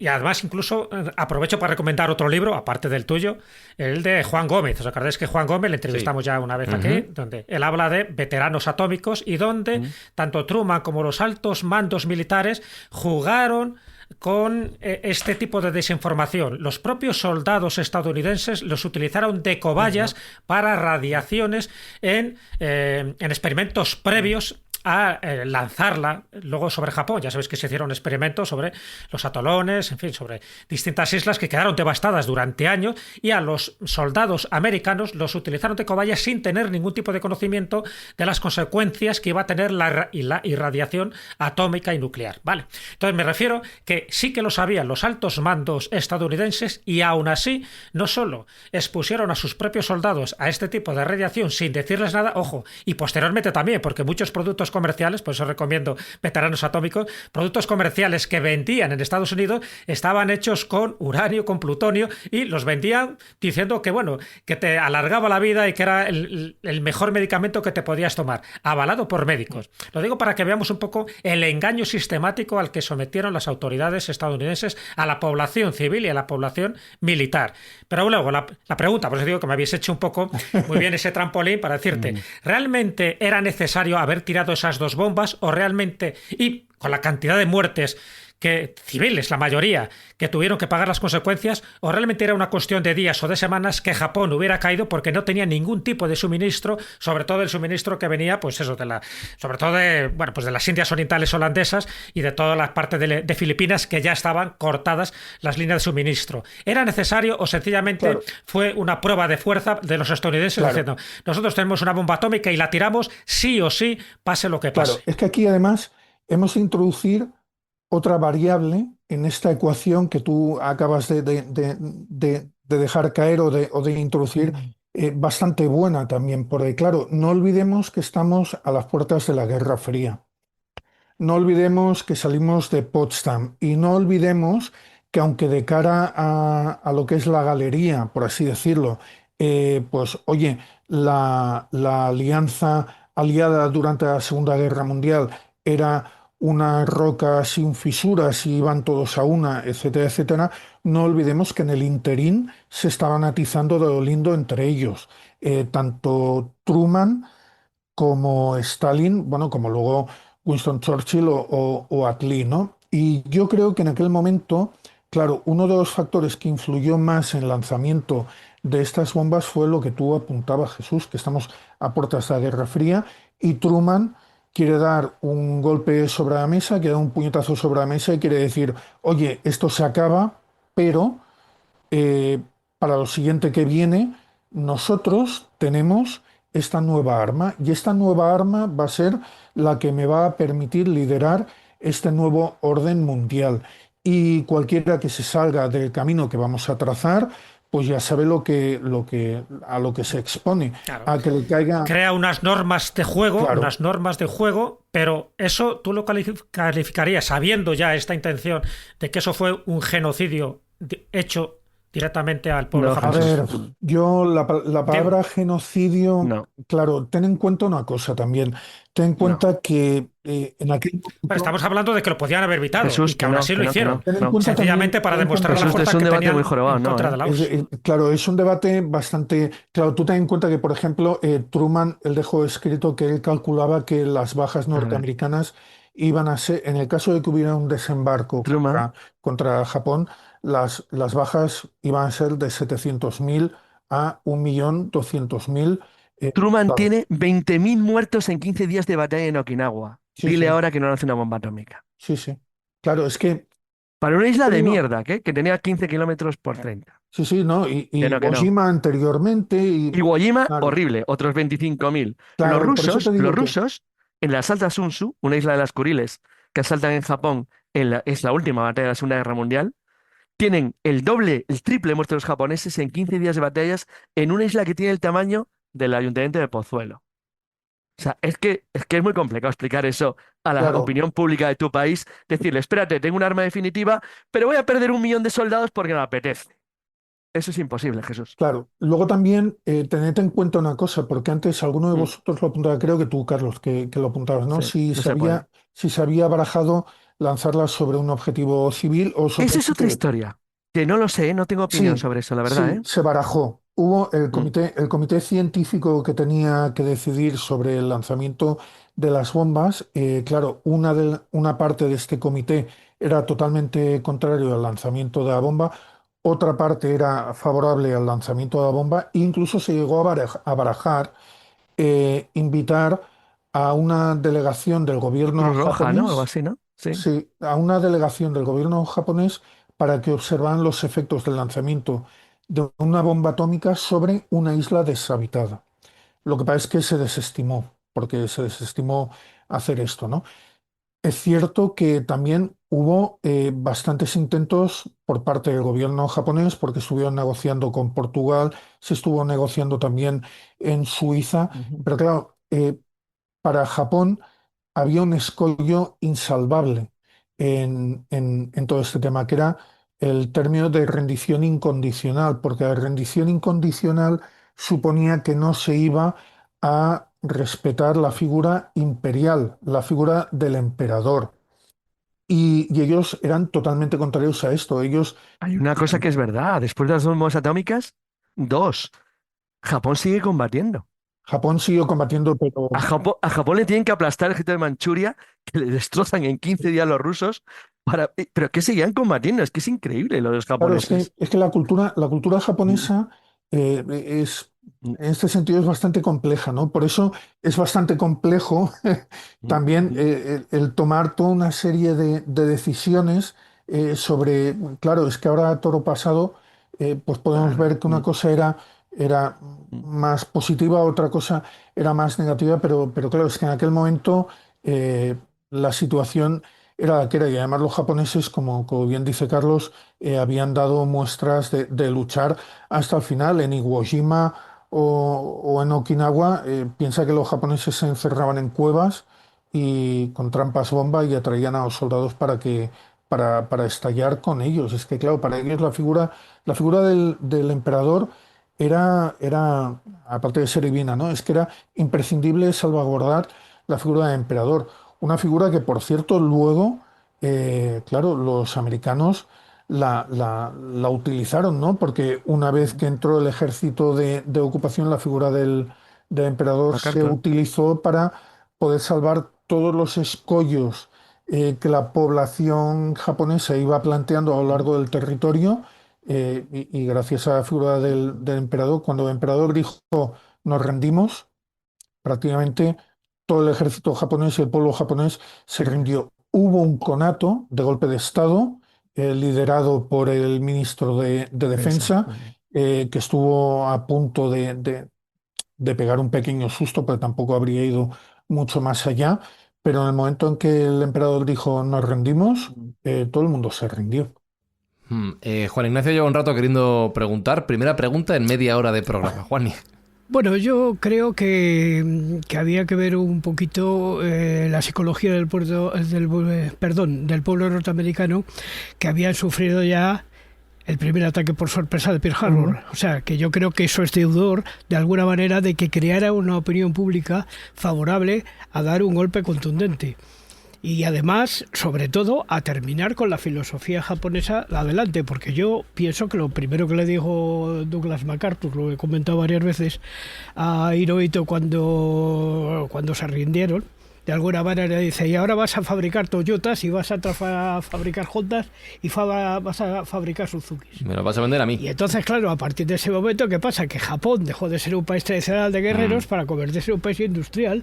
y además incluso aprovecho para recomendar otro libro, aparte del tuyo, el de Juan Gómez. ¿Os acordáis que Juan Gómez le entrevistamos ya una vez aquí? Donde él habla de veteranos atómicos y donde tanto Truman como los altos mandos militares jugaron con este tipo de desinformación. Los propios soldados estadounidenses los utilizaron de cobayas para radiaciones en experimentos previos a lanzarla luego sobre Japón. Ya sabéis que se hicieron experimentos sobre los atolones, en fin, sobre distintas islas que quedaron devastadas durante años, y a los soldados americanos los utilizaron de cobayas sin tener ningún tipo de conocimiento de las consecuencias que iba a tener la irradiación atómica y nuclear. Vale. Entonces me refiero que sí que lo sabían los altos mandos estadounidenses y aún así no solo expusieron a sus propios soldados a este tipo de radiación sin decirles nada, ojo, y posteriormente también, porque muchos productos comerciales, por eso recomiendo Veteranos Atómicos, productos comerciales que vendían en Estados Unidos estaban hechos con uranio, con plutonio, y los vendían diciendo que, bueno, que te alargaba la vida y que era el mejor medicamento que te podías tomar, avalado por médicos. Lo digo para que veamos un poco el engaño sistemático al que sometieron las autoridades estadounidenses a la población civil y a la población militar. Pero luego la pregunta, por eso digo que me habéis hecho un poco muy bien ese trampolín para decirte, ¿realmente era necesario haber tirado esas 2 bombas o realmente, y con la cantidad de muertes que civiles, la mayoría, que tuvieron que pagar las consecuencias, o realmente era una cuestión de días o de semanas que Japón hubiera caído porque no tenía ningún tipo de suministro, sobre todo el suministro que venía, pues eso, sobre todo de las Indias Orientales holandesas y de toda la parte de Filipinas, que ya estaban cortadas las líneas de suministro. ¿Era necesario o sencillamente fue una prueba de fuerza de los estadounidenses diciendo, nosotros tenemos una bomba atómica y la tiramos sí o sí, pase lo que pase? Claro, es que aquí además hemos de introducir otra variable en esta ecuación que tú acabas de dejar caer o de introducir, bastante buena también, porque claro, no olvidemos que estamos a las puertas de la Guerra Fría. No olvidemos que salimos de Potsdam y no olvidemos que aunque de cara a lo que es la galería, por así decirlo, pues oye, la alianza aliada durante la Segunda Guerra Mundial era una roca sin fisuras y iban todos a una, etcétera, etcétera, no olvidemos que en el interín se estaban atizando de lo lindo entre ellos. Tanto Truman como Stalin, bueno, como luego Winston Churchill o Attlee, ¿no? Y yo creo que en aquel momento, claro, uno de los factores que influyó más en el lanzamiento de estas bombas fue lo que tú apuntabas, Jesús, que estamos a puertas de la Guerra Fría y Truman quiere dar un golpe sobre la mesa, quiere dar un puñetazo sobre la mesa y quiere decir, oye, esto se acaba, pero eh, para lo siguiente que viene, nosotros tenemos esta nueva arma y esta nueva arma va a ser la que me va a permitir liderar este nuevo orden mundial. Y cualquiera que se salga del camino que vamos a trazar, pues ya sabe a lo que se expone, Claro. a que le caiga. Crea Claro. unas normas de juego, pero eso tú lo calificarías, sabiendo ya esta intención de que eso fue un genocidio hecho directamente al pueblo No, A japonés. ver, yo la palabra genocidio, No, claro, ten en cuenta una cosa también. Ten en no. cuenta que en aquel Pero momento, estamos hablando de que lo podían haber evitado Jesús, y que aún así lo hicieron. ten en no. cuenta Sencillamente también, para ten en cuenta demostrar la Jesús, fuerza es un que debate tenían muy jorobado, en ¿no? contra de Laos. claro, es un debate bastante. Claro, tú ten en cuenta que, por ejemplo, Truman, él dejó escrito que él calculaba que las bajas A ver, norteamericanas iban a ser, en el caso de que hubiera un desembarco Truman, contra Japón, las bajas iban a ser de 700.000 a 1.200.000. Truman Claro, tiene 20.000 muertos en 15 días de batalla en Okinawa. sí, Dile sí, ahora que no lance una bomba atómica. sí, sí. Claro, es que Para una isla te de digo, mierda, ¿qué? Que tenía 15 kilómetros por 30. sí, sí, ¿no? Y Que Iwo no. Jima anteriormente, Iwo Jima, claro, horrible, otros 25.000. claro, por eso te Los digo que rusos, en la Asalta Sunsu, una isla de las Kuriles que asaltan en Japón, es la última batalla de la Segunda Guerra Mundial, tienen el doble, el triple de muertos de los japoneses en 15 días de batallas en una isla que tiene el tamaño del ayuntamiento de Pozuelo. O sea, es muy complicado explicar eso a la claro, opinión pública de tu país, decirle, espérate, tengo un arma definitiva, pero voy a perder 1 millón de soldados porque me apetece. Eso es imposible, Jesús. claro. Luego también tened en cuenta una cosa, porque antes alguno de Mm, vosotros lo apuntaba, creo que tú, Carlos, que lo apuntabas, ¿no? sí, no se puede. Si se había barajado lanzarlas sobre un objetivo civil o sobre Esa un es otra sitio. historia, que no lo sé, no tengo opinión Sí, sobre eso, la verdad, sí, ¿eh? se barajó. Hubo Mm. el comité científico que tenía que decidir sobre el lanzamiento de las bombas. Claro, una parte de este comité era totalmente contrario al lanzamiento de la bomba, otra parte era favorable al lanzamiento de la bomba, e incluso se llegó a barajar invitar a una delegación del gobierno Cruz Roja, ¿no? Algo japonés. así, ¿no? Sí. Sí, a una delegación del gobierno japonés para que observaran los efectos del lanzamiento de una bomba atómica sobre una isla deshabitada. Lo que pasa es que se desestimó, porque se desestimó hacer esto, ¿no? Es cierto que también hubo bastantes intentos por parte del gobierno japonés, porque estuvieron negociando con Portugal, se estuvo negociando también en Suiza, Ujú. pero claro, para Japón había un escollo insalvable en todo este tema, que era el término de rendición incondicional, porque la rendición incondicional suponía que no se iba a respetar la figura imperial, la figura del emperador. Y ellos eran totalmente contrarios a esto. Ellos, Hay una cosa que es verdad, después de las bombas atómicas, dos, Japón sigue combatiendo. Japón siguió combatiendo, pero A Japón le tienen que aplastar el ejército de Manchuria, que le destrozan en 15 días los rusos, pero que seguían combatiendo, es que es increíble lo de los claro, japoneses. es que la cultura Mm, japonesa en este sentido es bastante compleja, ¿no? Por eso es bastante complejo mm, también mm. el tomar toda una serie de decisiones sobre, claro, es que ahora a toro pasado, pues podemos Claro. ver que una cosa era Mm. más positiva, otra cosa era más negativa, pero claro, es que en aquel momento eh, la situación era la que era, y además los japoneses, como bien dice Carlos, habían dado muestras de luchar hasta el final. En Iwo Jima o en Okinawa, piensa que los japoneses se encerraban en cuevas y con trampas bomba y atraían a los soldados para estallar con ellos. Es que, claro, para ellos la figura del emperador aparte de ser divina, ¿no? Es que era imprescindible salvaguardar la figura del emperador. Una figura que, por cierto, luego, claro, los americanos la utilizaron, ¿no? Porque una vez que entró el ejército de ocupación, la figura del emperador se MacArthur. utilizó para poder salvar todos los escollos que la población japonesa iba planteando a lo Mm. largo del territorio. Y gracias a la figura del emperador, cuando el emperador dijo nos rendimos, prácticamente todo el ejército japonés y el pueblo japonés se rindió. Hubo un conato de golpe de Estado liderado por el ministro de Defensa, que estuvo a punto de pegar un pequeño susto, pero tampoco habría ido mucho más allá. Pero en el momento en que el emperador dijo nos rendimos, todo el mundo se rindió. Juan Ignacio lleva un rato queriendo preguntar. Primera pregunta en media hora de programa. Juan. Bueno, yo creo que había que ver un poquito la psicología del pueblo norteamericano, que habían sufrido ya el primer ataque por sorpresa de Pearl Harbor. O sea, que yo creo que eso es deudor, de alguna manera, de que creara una opinión pública favorable a dar un golpe contundente. Y además, sobre todo, a terminar con la filosofía japonesa adelante, porque yo pienso que lo primero que le dijo Douglas MacArthur, lo he comentado varias veces, a Hirohito cuando se rindieron, de alguna manera dice, y ahora vas a fabricar Toyotas y vas a fabricar Hondas y vas a fabricar Suzukis. Me lo vas a vender a mí. Y entonces, claro, a partir de ese momento, ¿qué pasa? Que Japón dejó de ser un país tradicional de guerreros para convertirse en un país industrial.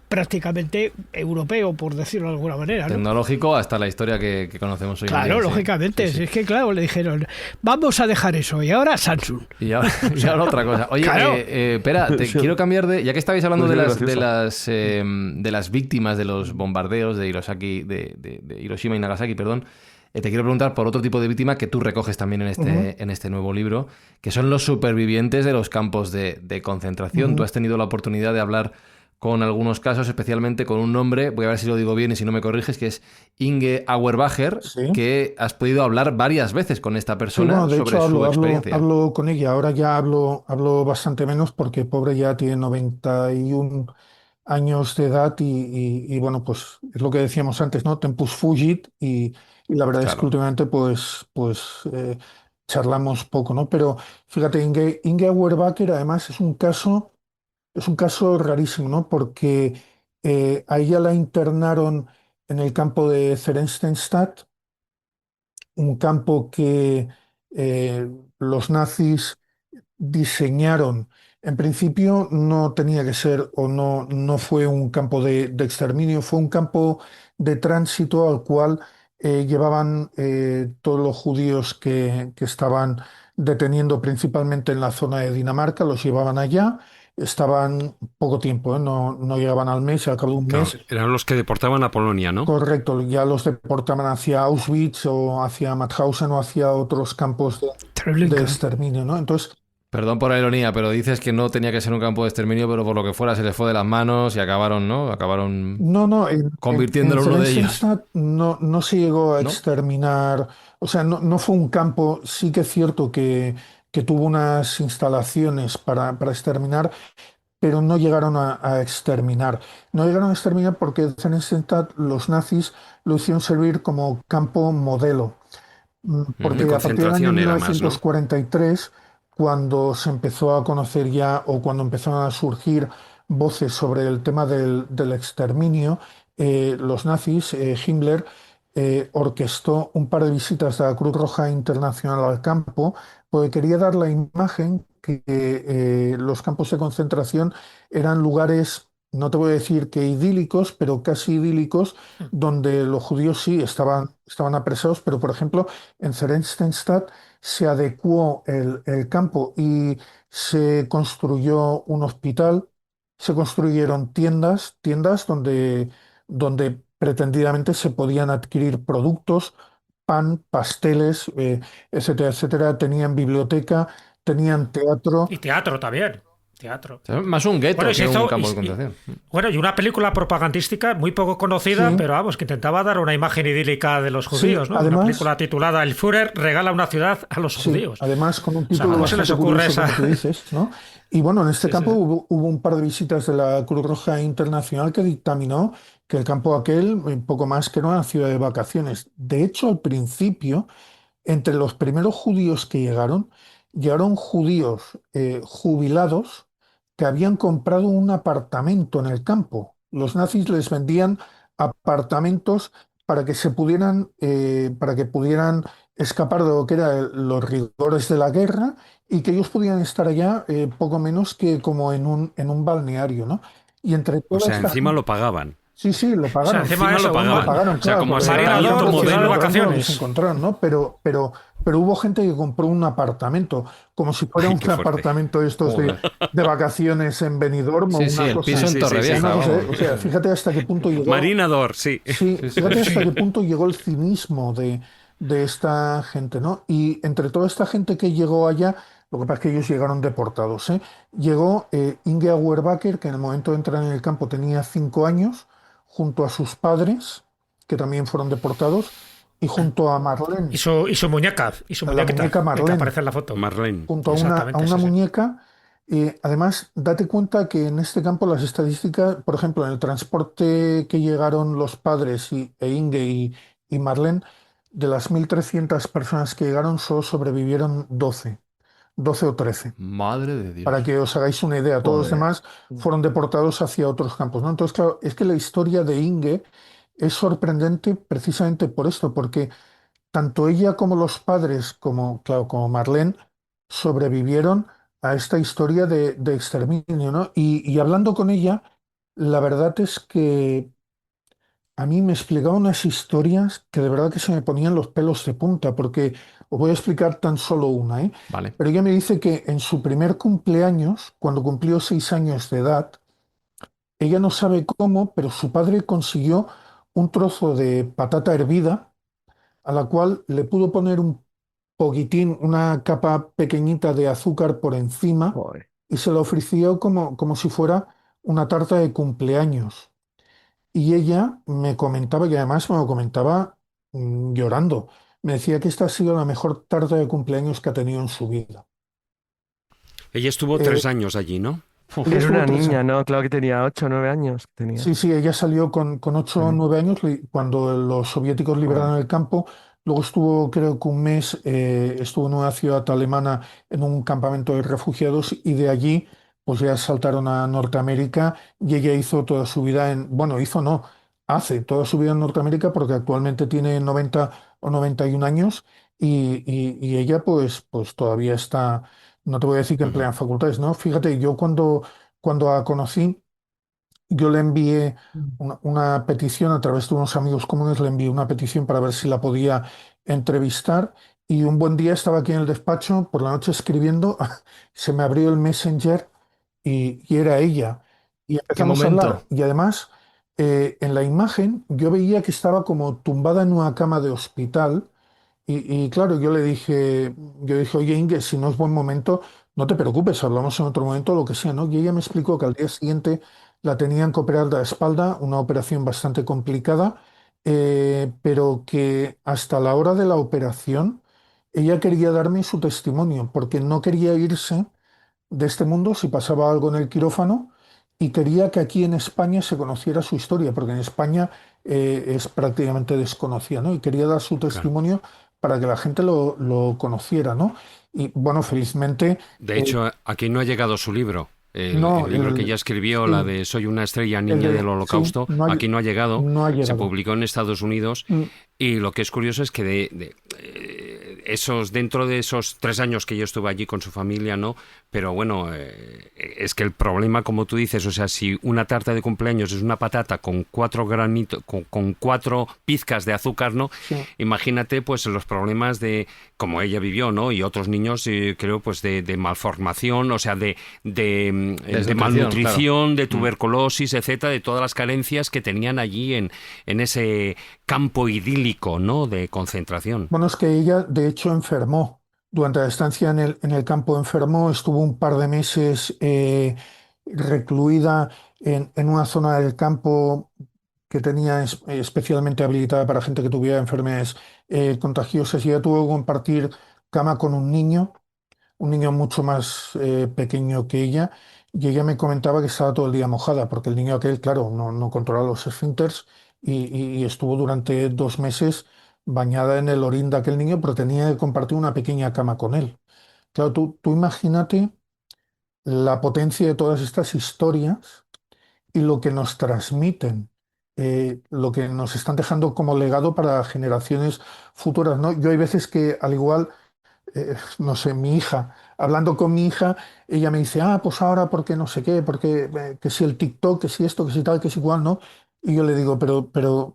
Prácticamente europeo, por decirlo de alguna manera, ¿no? Tecnológico hasta la historia que conocemos hoy en día. Claro, lógicamente. Sí. Es que, claro, le dijeron, vamos a dejar eso, y ahora Samsung. Y ahora otra cosa. Oye, claro. espera, quiero cambiar de... Ya que estabais hablando de las víctimas de los bombardeos de Hiroshima y Nagasaki, perdón, te quiero preguntar por otro tipo de víctima que tú recoges también en este nuevo libro, que son los supervivientes de los campos de concentración. Tú has tenido la oportunidad de hablar con algunos casos, especialmente con un nombre, voy a ver si lo digo bien y si no me corriges, que es Inge Auerbacher, que has podido hablar varias veces con esta persona de sobre hecho, su experiencia. Hablo con ella, ahora ya hablo bastante menos porque pobre ya tiene 91 años de edad y bueno, pues es lo que decíamos antes, ¿no? Tempus fugit y la verdad es que últimamente pues charlamos poco, ¿no? Pero fíjate, Inge Auerbacher además es un caso rarísimo, ¿no? Porque a ella la internaron en el campo de Theresienstadt, un campo que los nazis diseñaron. En principio no tenía que ser o no fue un campo de exterminio, fue un campo de tránsito al cual llevaban todos los judíos que estaban deteniendo principalmente en la zona de Dinamarca, los llevaban allá. Estaban poco tiempo, no llegaban al mes, y al cabo de un mes. Eran los que deportaban a Polonia, ¿no? Correcto, ya los deportaban hacia Auschwitz o hacia Mauthausen o hacia otros campos de exterminio, ¿no? Entonces, perdón por la ironía, pero dices que no tenía que ser un campo de exterminio, pero por lo que fuera se les fue de las manos y acabaron, ¿no? Acabaron convirtiéndolo en uno de ellos. No se llegó a exterminar, o sea, no fue un campo, sí que es cierto que tuvo unas instalaciones para exterminar, pero no llegaron a exterminar. No llegaron a exterminar porque en Theresienstadt los nazis lo hicieron servir como campo modelo. Porque a partir del año 1943, cuando se empezó a conocer ya o cuando empezaron a surgir voces sobre el tema del exterminio, los nazis, Himmler, orquestó un par de visitas de la Cruz Roja Internacional al campo, porque quería dar la imagen que los campos de concentración eran lugares, no te voy a decir que idílicos, pero casi idílicos, donde los judíos sí estaban apresados, pero por ejemplo en Theresienstadt se adecuó el campo y se construyó un hospital, se construyeron tiendas donde pretendidamente se podían adquirir productos, pan, pasteles, etcétera, etcétera. Tenían biblioteca, tenían teatro. Y teatro también. Teatro. Más un gueto que un campo de concentración. Bueno, y una película propagandística muy poco conocida, pero vamos, que intentaba dar una imagen idílica de los judíos, ¿no? Además, una película titulada El Führer regala una ciudad a los judíos. Además, con un título ¿cómo se les ocurre curioso, como tú dices, ¿no? Y bueno, en este campo hubo un par de visitas de la Cruz Roja Internacional que dictaminó que el campo aquel, poco más que era una ciudad de vacaciones. De hecho, al principio, entre los primeros judíos que llegaron judíos jubilados que habían comprado un apartamento en el campo. Los nazis les vendían apartamentos para que pudieran escapar de lo que eran los rigores de la guerra y que ellos pudieran estar allá poco menos que como en un balneario, ¿no? Y entre O sea, encima lo pagaban. Sí, lo O sea, pagaron. encima Encima eso, lo pagaban. Lo pagaron, O sea, claro, como porque Marinador, asentamiento ciudad de modelo. lo vacaciones. encontraron, ¿no? Pero hubo gente que compró un apartamento, como si fuera Ay, un qué fuerte. apartamento estos Joder. de vacaciones en Benidorm o Sí, sí, una el cosa. piso en Sí, sí, sí, Torrevieja, Una cosa, vamos. o sea, fíjate hasta qué punto llegó. Marinador, sí. Sí, Sí, sí. fíjate hasta qué punto llegó el cinismo de esta gente, ¿no? Y entre toda esta gente que llegó allá, lo que pasa es que ellos llegaron deportados, ¿eh? Llegó Inge Auerbacher, que en el momento de entrar en el campo tenía 5 años, junto a sus padres, que también fueron deportados, y junto a Marlene, y su a la muñequita, muñeca que Marlene, aparece en la foto. Marlene. junto a Exactamente, una sí, sí. muñeca. Además, date cuenta que en este campo las estadísticas, por ejemplo, en el transporte que llegaron los padres e Inge y Marlene, de las 1.300 personas que llegaron, solo sobrevivieron 12 o 13. Madre de Dios. Para que os hagáis una idea, todos los Joder. demás fueron deportados hacia otros campos, ¿no? Entonces, claro, es que la historia de Inge es sorprendente precisamente por esto, porque tanto ella como los padres, claro, como Marlene, sobrevivieron a esta historia de exterminio, ¿no? Y hablando con ella, la verdad es que a mí me explicaba unas historias que de verdad que se me ponían los pelos de punta, porque os voy a explicar tan solo una, ¿eh? Vale. Pero ella me dice que en su primer cumpleaños, cuando cumplió 6 años de edad, ella no sabe cómo, pero su padre consiguió un trozo de patata hervida a la cual le pudo poner un poquitín, una capa pequeñita de azúcar por encima Joder. y se la ofreció como si fuera una tarta de cumpleaños. Y ella me comentaba, y además me lo comentaba llorando, me decía que esta ha sido la mejor tarta de cumpleaños que ha tenido en su vida. Ella estuvo Eh, 3 años allí, ¿no? ella Era estuvo una 3 años. niña, ¿no? Claro que tenía 8 o 9 años. Tenía. Sí, ella salió con 8 o Ujú. 9 años cuando los soviéticos Joder. liberaron el campo. Luego estuvo, creo que un mes, estuvo en una ciudad alemana en un campamento de refugiados y de allí pues ya saltaron a Norteamérica y ella hizo toda su vida bueno, hizo no, hace toda su vida en Norteamérica porque actualmente tiene 90 o 91 años y ella pues todavía está, no te voy a decir que Ujú. emplea en facultades, ¿no? Fíjate, yo cuando la conocí, yo le envié una petición a través de unos amigos comunes, le envié una petición para ver si la podía entrevistar y un buen día estaba aquí en el despacho, por la noche escribiendo, se me abrió el Messenger y era ella. Y ¿Qué empezamos a hablar momento? y además en la imagen yo veía que estaba como tumbada en una cama de hospital y claro, yo dije, oye Inge, si no es buen momento, no te preocupes, hablamos en otro momento, lo que sea, ¿no? Y ella me explicó que al día siguiente la tenían que operar de la espalda, una operación bastante complicada, pero que hasta la hora de la operación ella quería darme su testimonio, porque no quería irse de este mundo si pasaba algo en el quirófano y quería que aquí en España se conociera su historia, porque en España es prácticamente desconocida, ¿no? Y quería dar su Claro. testimonio para que la gente lo conociera, ¿no? Y bueno, felizmente, De eh, hecho, aquí no ha llegado su libro. no, El libro que ella escribió, la sí, de Soy una estrella el niña del de, sí, Holocausto, aquí no ha llegado. no ha Se llegado. publicó en Estados Unidos Mm, y lo que es curioso es que dentro de esos 3 años que yo estuve allí con su familia, ¿no? Pero bueno, es que el problema, como tú dices, o sea, si una tarta de cumpleaños es una patata con 4 granitos, con 4 pizcas de azúcar, ¿no? sí. Imagínate, pues, los problemas de, como ella vivió, ¿no? Y otros niños, creo, pues, de malformación, o sea, de Desnutrición, malnutrición, de claro. tuberculosis, etcétera, de todas las carencias que tenían allí en ese campo idílico, ¿no? De concentración. Bueno, es que ella de hecho enfermó. Durante la estancia en el campo enfermó, estuvo un par de meses recluida en una zona del campo que tenía especialmente habilitada para gente que tuviera enfermedades contagiosas y ella tuvo que compartir cama con un niño mucho más pequeño que ella, y ella me comentaba que estaba todo el día mojada, porque el niño aquel, claro, no controla los esfínteres y estuvo durante 2 meses bañada en el orín de aquel niño, pero tenía que compartir una pequeña cama con él. Claro, tú imagínate la potencia de todas estas historias y lo que nos transmiten, lo que nos están dejando como legado para generaciones futuras, ¿no? Yo hay veces que al igual no sé, mi hija, hablando con mi hija, ella me dice, pues ahora, ¿por qué no sé qué? Porque que si el TikTok, que si esto, que si tal, que si igual, ¿no? Y yo le digo, claro,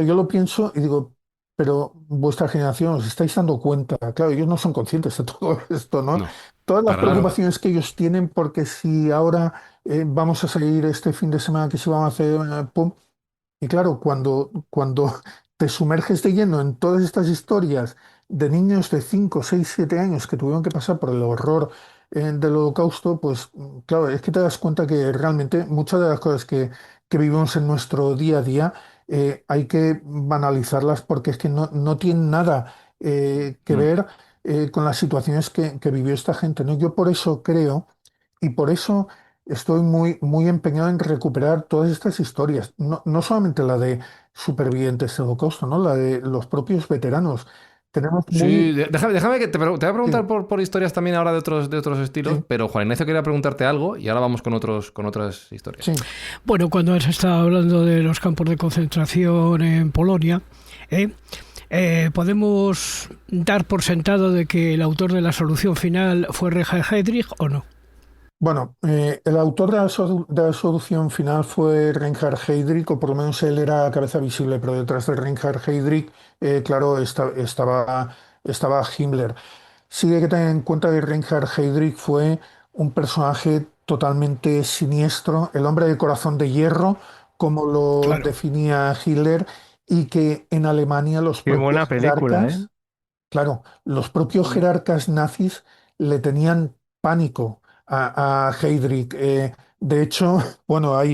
yo lo pienso y digo, pero vuestra generación os estáis dando cuenta, claro, ellos no son conscientes de todo esto, ¿no? No, Todas las para nada. preocupaciones que ellos tienen porque si ahora vamos a salir este fin de semana, que si vamos a hacer, pum. Y claro, cuando te sumerges de lleno en todas estas historias de niños de 5 6 7 años que tuvieron que pasar por el horror del holocausto, pues claro, es que te das cuenta que realmente muchas de las cosas que vivimos en nuestro día a día hay que banalizarlas porque es que no tienen nada que Mm. ver con las situaciones que vivió esta gente, ¿no? Yo por eso creo y por eso estoy muy empeñado en recuperar todas estas historias, no solamente la de supervivientes del Holocausto, ¿no? La de los propios veteranos. Tenemos Sí, muy... déjame que te voy a Sí, preguntar por historias también ahora de otros estilos, sí, pero Juan Ignacio quería preguntarte algo y ahora vamos con otras historias. sí. Bueno, cuando has estado hablando de los campos de concentración en Polonia, ¿eh? ¿Podemos dar por sentado de que el autor de la solución final fue Richard Heydrich o no? Bueno, el autor de la solución final fue Reinhard Heydrich, o por lo menos él era cabeza visible, pero detrás de Reinhard Heydrich, claro, estaba Himmler. Sí hay que tener en cuenta que Reinhard Heydrich fue un personaje totalmente siniestro, el hombre de corazón de hierro, como lo Claro. definía Hitler, y que en Alemania los Qué propios buena película, ¿eh? jerarcas, claro, los propios Mm. jerarcas nazis le tenían pánico a Heydrich. De hecho, bueno, lo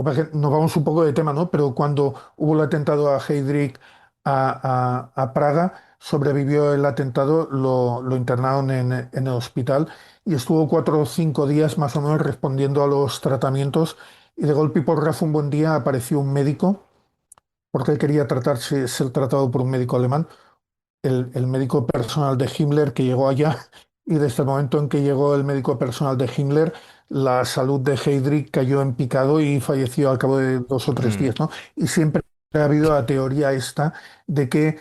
que pasa es que nos vamos un poco de tema, ¿no? Pero cuando hubo el atentado a Heydrich a Praga, sobrevivió el atentado, lo internaron en el hospital y estuvo 4 o 5 días más o menos respondiendo a los tratamientos y de golpe y porrazo un buen día apareció un médico porque él quería ser tratado por un médico alemán, el médico personal de Himmler que llegó allá, y desde el momento en que llegó el médico personal de Himmler, la salud de Heydrich cayó en picado y falleció al cabo de 2 o 3 días, Mm. ¿no? Y siempre ha habido la teoría esta de que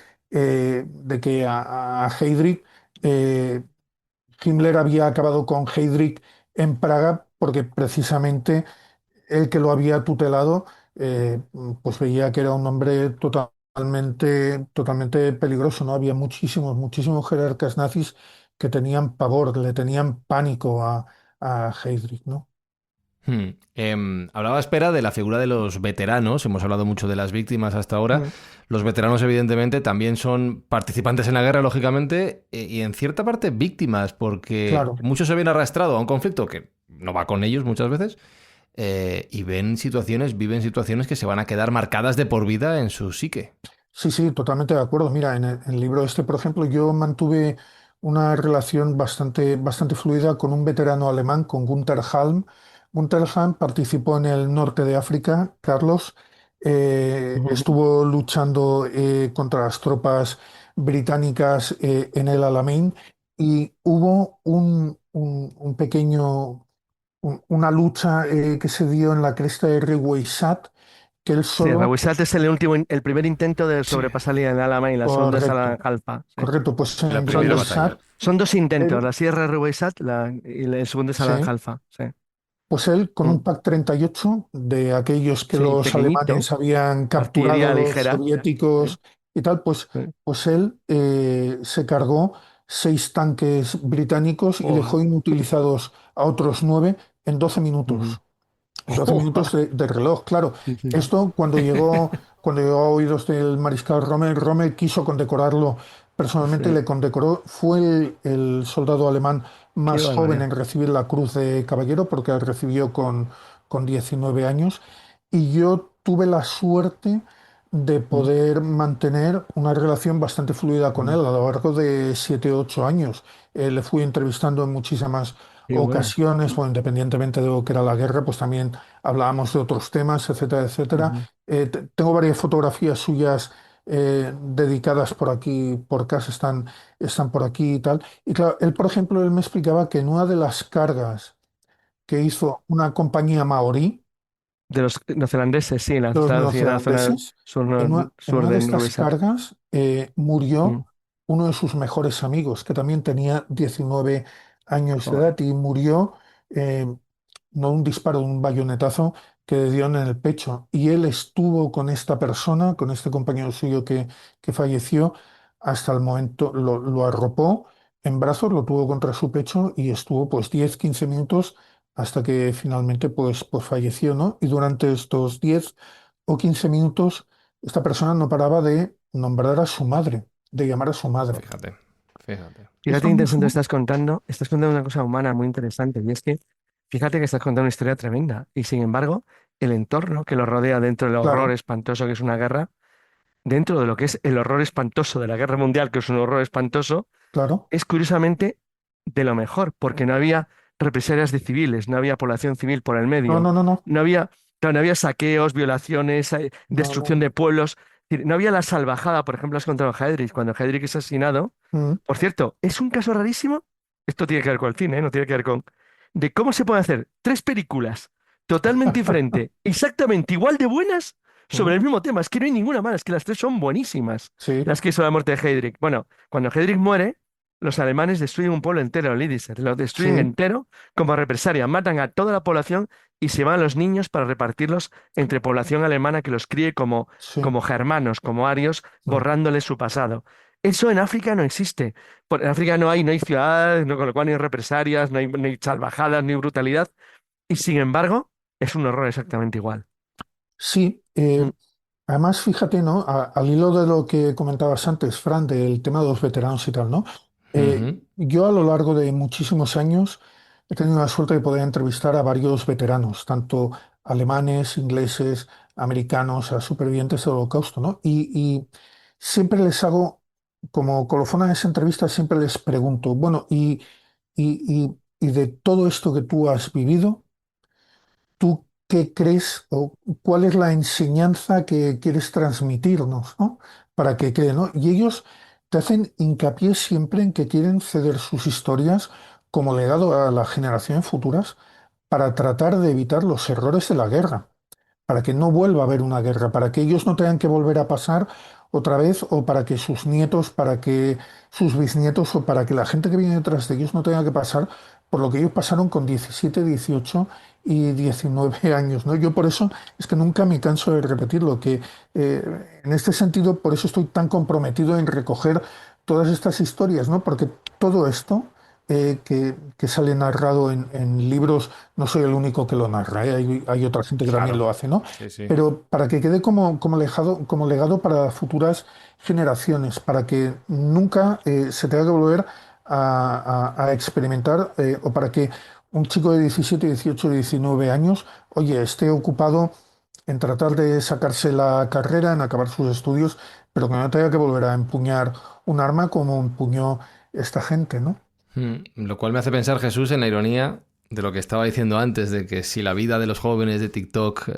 a Heydrich, eh, Himmler había acabado con Heydrich en Praga porque precisamente el que lo había tutelado, pues veía que era un hombre totalmente peligroso, ¿no? Había muchísimos jerarcas nazis que tenían pavor, le tenían pánico a Heydrich, ¿no? Hablaba Espera de la figura de los veteranos, hemos hablado mucho de las víctimas hasta ahora. Mm, Los veteranos, evidentemente, también son participantes en la guerra, lógicamente, y en cierta parte víctimas, porque claro. muchos se ven arrastrados a un conflicto que no va con ellos muchas veces, y viven situaciones que se van a quedar marcadas de por vida en su psique. Sí, sí, totalmente de acuerdo. Mira, en el libro este, por ejemplo, yo mantuve una relación bastante fluida con un veterano alemán, con Gunther Halm. Gunther Halm participó en el norte de África, Carlos, Ujú. estuvo luchando contra las tropas británicas en el Alamein y hubo un pequeño, una lucha que se dio en la cresta de Reweisat, que él Sí, solo... Rewisat es el primer intento de Sí, sobrepasar el Alama y la sonda de correcto. Salanjalpa. Sí. Correcto, pues La en Son primera dos, batalla. Reweisat, son dos intentos, él, la Sierra Rewisat y el segundo de sí, Salanjalpa. Sí. pues él con Mm. un PaK-38 de aquellos que Sí, los pequeñito, alemanes habían capturado, artillería los ligera. Sí, soviéticos y tal, pues, sí. pues él se cargó 6 tanques británicos y Oh. dejó inutilizados a otros 9 en 12 Ujú. minutos. 12 minutos de reloj, claro. Sí, sí. Esto cuando llegó a oídos del mariscal Rommel, Rommel quiso condecorarlo personalmente, Sí. le condecoró, fue el soldado alemán Qué más joven barbaridad. en recibir la Cruz de Caballero, porque la recibió con 19 años, y yo tuve la suerte de Mm. poder mantener una relación bastante fluida con él Mm. a lo largo de 7 u 8 años. Le fui entrevistando en muchísimas Qué bueno. ocasiones, bueno, independientemente de lo que era la guerra, pues también hablábamos de otros temas, etcétera, etcétera. Ujú. Tengo varias fotografías suyas dedicadas por aquí, por casa, están por aquí y tal. Y claro, él, por ejemplo, él me explicaba que en una de las cargas que hizo una compañía maorí, De los neozelandeses, sí, de los traducida en la zona neozelandeses, sur, en sur una de de estas Rewisat. cargas Mm. murió uno de sus mejores amigos, que también tenía 19 años de Joder. edad y murió, no de un disparo, de un bayonetazo que le dieron en el pecho. Y él estuvo con esta persona, con este compañero suyo que falleció, hasta el momento, lo arropó en brazos, lo tuvo contra su pecho y estuvo pues 10-15 minutos hasta que finalmente pues falleció, ¿no? Y durante estos 10 o 15 minutos, esta persona no paraba de nombrar a su madre, de llamar a su madre. Fíjate, fíjate. Fíjate Esto qué interesante mismo, estás contando una cosa humana muy interesante, y es que fíjate que estás contando una historia tremenda, y sin embargo, el entorno que lo rodea dentro del horror claro, espantoso que es una guerra, dentro de lo que es el horror espantoso de la guerra mundial, que es un horror espantoso, claro, es curiosamente de lo mejor, porque no había represalias de civiles, no había población civil por el no, medio, no, no, no, no había, claro, no había saqueos, violaciones, no, destrucción no. de pueblos, es decir, no había la salvajada, por ejemplo, has contado Heydrich, cuando Heydrich es asesinado. Mm. Por cierto, es un caso rarísimo, esto tiene que ver con el cine, no tiene que ver con, de cómo se pueden hacer tres películas totalmente diferentes, exactamente igual de buenas, sobre Mm. el mismo tema. Es que no hay ninguna mala, es que las tres son buenísimas, Sí, las que hizo la muerte de Heydrich. Bueno, cuando Heydrich muere, los alemanes destruyen un pueblo entero, Lidice, lo destruyen sí, entero como represalia, matan a toda la población y se van a los niños para repartirlos entre población alemana que los críe sí. como germanos, como arios, Mm. borrándoles su pasado. Eso en África no existe. En África no hay ciudades, con lo cual no hay represalias, no hay salvajadas, no hay brutalidad. Y sin embargo, es un horror exactamente igual. Sí, Mm, además, fíjate, ¿no? Al hilo de lo que comentabas antes, Fran, del tema de los veteranos y tal, ¿no? Ujú. Yo a lo largo de muchísimos años he tenido la suerte de poder entrevistar a varios veteranos, tanto alemanes, ingleses, americanos, a supervivientes del Holocausto, ¿no? Y siempre les hago, como colofón a esa entrevista, siempre les pregunto, bueno, y de todo esto que tú has vivido, ¿tú qué crees o cuál es la enseñanza que quieres transmitirnos, ¿no? Para que quede, ¿no? Y ellos te hacen hincapié siempre en que quieren ceder sus historias como legado a las generaciones futuras para tratar de evitar los errores de la guerra, para que no vuelva a haber una guerra, para que ellos no tengan que volver a pasar otra vez, o para que sus nietos, para que sus bisnietos, o para que la gente que viene detrás de ellos no tenga que pasar por lo que ellos pasaron con 17, 18 y 19 años, ¿no? Yo por eso es que nunca me canso de repetirlo, que en este sentido, por eso estoy tan comprometido en recoger todas estas historias, ¿no? Porque todo esto que sale narrado en libros, no soy el único que lo narra, ¿eh? Hay otra gente que también Claro. lo hace, ¿no? Sí, sí. Pero para que quede como legado para futuras generaciones, para que nunca se tenga que volver a experimentar, o para que un chico de 17, 18, 19 años, oye, esté ocupado en tratar de sacarse la carrera, en acabar sus estudios, pero que no tenga que volver a empuñar un arma como empuñó esta gente, ¿no? Lo cual me hace pensar, Jesús, en la ironía de lo que estaba diciendo antes, de que si la vida de los jóvenes de TikTok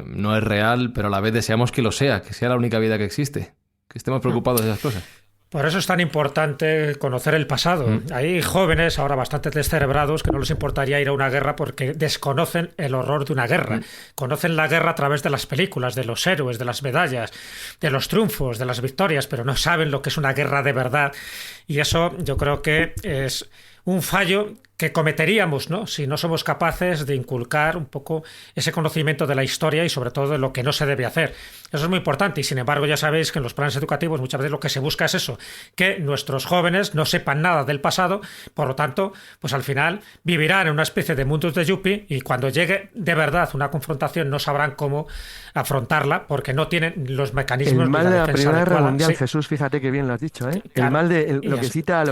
no es real, pero a la vez deseamos que lo sea, que sea la única vida que existe, que estemos preocupados de esas cosas. Por eso es tan importante conocer el pasado. Hay jóvenes ahora bastante descerebrados que no les importaría ir a una guerra porque desconocen el horror de una guerra. Conocen la guerra a través de las películas, de los héroes, de las medallas, de los triunfos, de las victorias, pero no saben lo que es una guerra de verdad. Y eso yo creo que es un fallo que cometeríamos, ¿no? Si no somos capaces de inculcar un poco ese conocimiento de la historia y sobre todo de lo que no se debe hacer. Eso es muy importante y sin embargo ya sabéis que en los planes educativos muchas veces lo que se busca es eso, que nuestros jóvenes no sepan nada del pasado, por lo tanto, pues al final vivirán en una especie de mundos de Yuppie y cuando llegue de verdad una confrontación no sabrán cómo afrontarla porque no tienen los mecanismos El mal de de la la defensa Primera Guerra adecuada. Mundial, Sí. Jesús, fíjate que bien lo has dicho, ¿eh? Claro. El mal de Y lo que es- cita.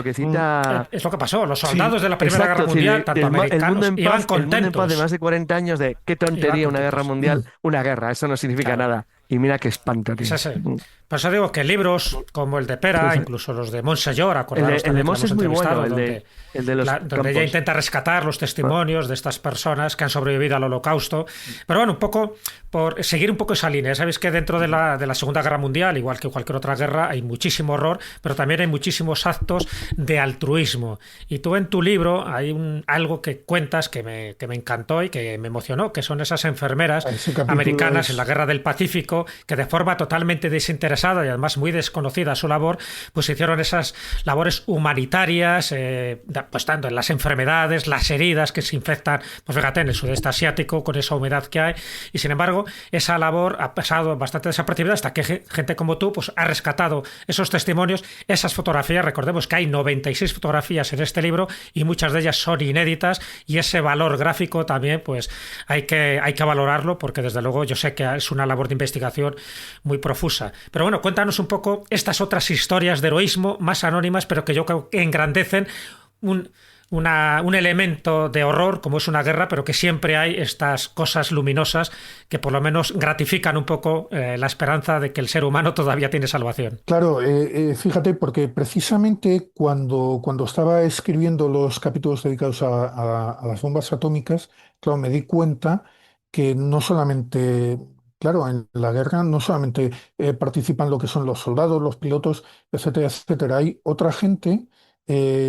Es lo que pasó. Los soldados de la Primera Exacto, Guerra es decir, Mundial, tanto el americanos, mundo en iban paz, el mundo en paz de contentos. más de 40 años de qué tontería Iban una guerra contentos. mundial, una guerra, eso no significa Claro. nada. Y mira qué espanto, tío. Es ese. Por eso digo que libros como el de Pera, Sí, sí. incluso los de Montseyor, El acordaros de también que Moss lo es hemos muy bueno, entrevistado, el de los donde ella campos. intenta rescatar los testimonios de estas personas que han sobrevivido al Holocausto. Pero bueno, un poco por seguir un poco esa línea. Sabéis que dentro de la Segunda Guerra Mundial, igual que cualquier otra guerra, hay muchísimo horror, pero también hay muchísimos actos de altruismo. Y tú en tu libro hay algo que cuentas que me encantó y que me emocionó, que son esas enfermeras Ese capítulo americanas es- en la Guerra del Pacífico tiempo, que de forma totalmente desinteresada y además muy desconocida su labor, pues hicieron esas labores humanitarias, pues tanto en las enfermedades, las heridas que se infectan, pues fíjate, en el sudeste asiático, con esa humedad que hay, y sin embargo, esa labor ha pasado bastante desapercibida hasta que gente como tú pues ha rescatado esos testimonios, esas fotografías. Recordemos que hay 96 fotografías en este libro y muchas de ellas son inéditas, y ese valor gráfico también pues hay que valorarlo, porque desde luego yo sé que es una labor de investigación muy profusa. Pero bueno, cuéntanos un poco estas otras historias de heroísmo más anónimas, pero que yo creo que engrandecen un elemento de horror como es una guerra, pero que siempre hay estas cosas luminosas que por lo menos gratifican un poco la esperanza de que el ser humano todavía tiene salvación. Claro, fíjate, porque precisamente cuando estaba escribiendo los capítulos dedicados a las bombas atómicas, claro, me di cuenta que no solamente, claro, en la guerra no solamente participan lo que son los soldados, los pilotos, etcétera, etcétera. Hay otra gente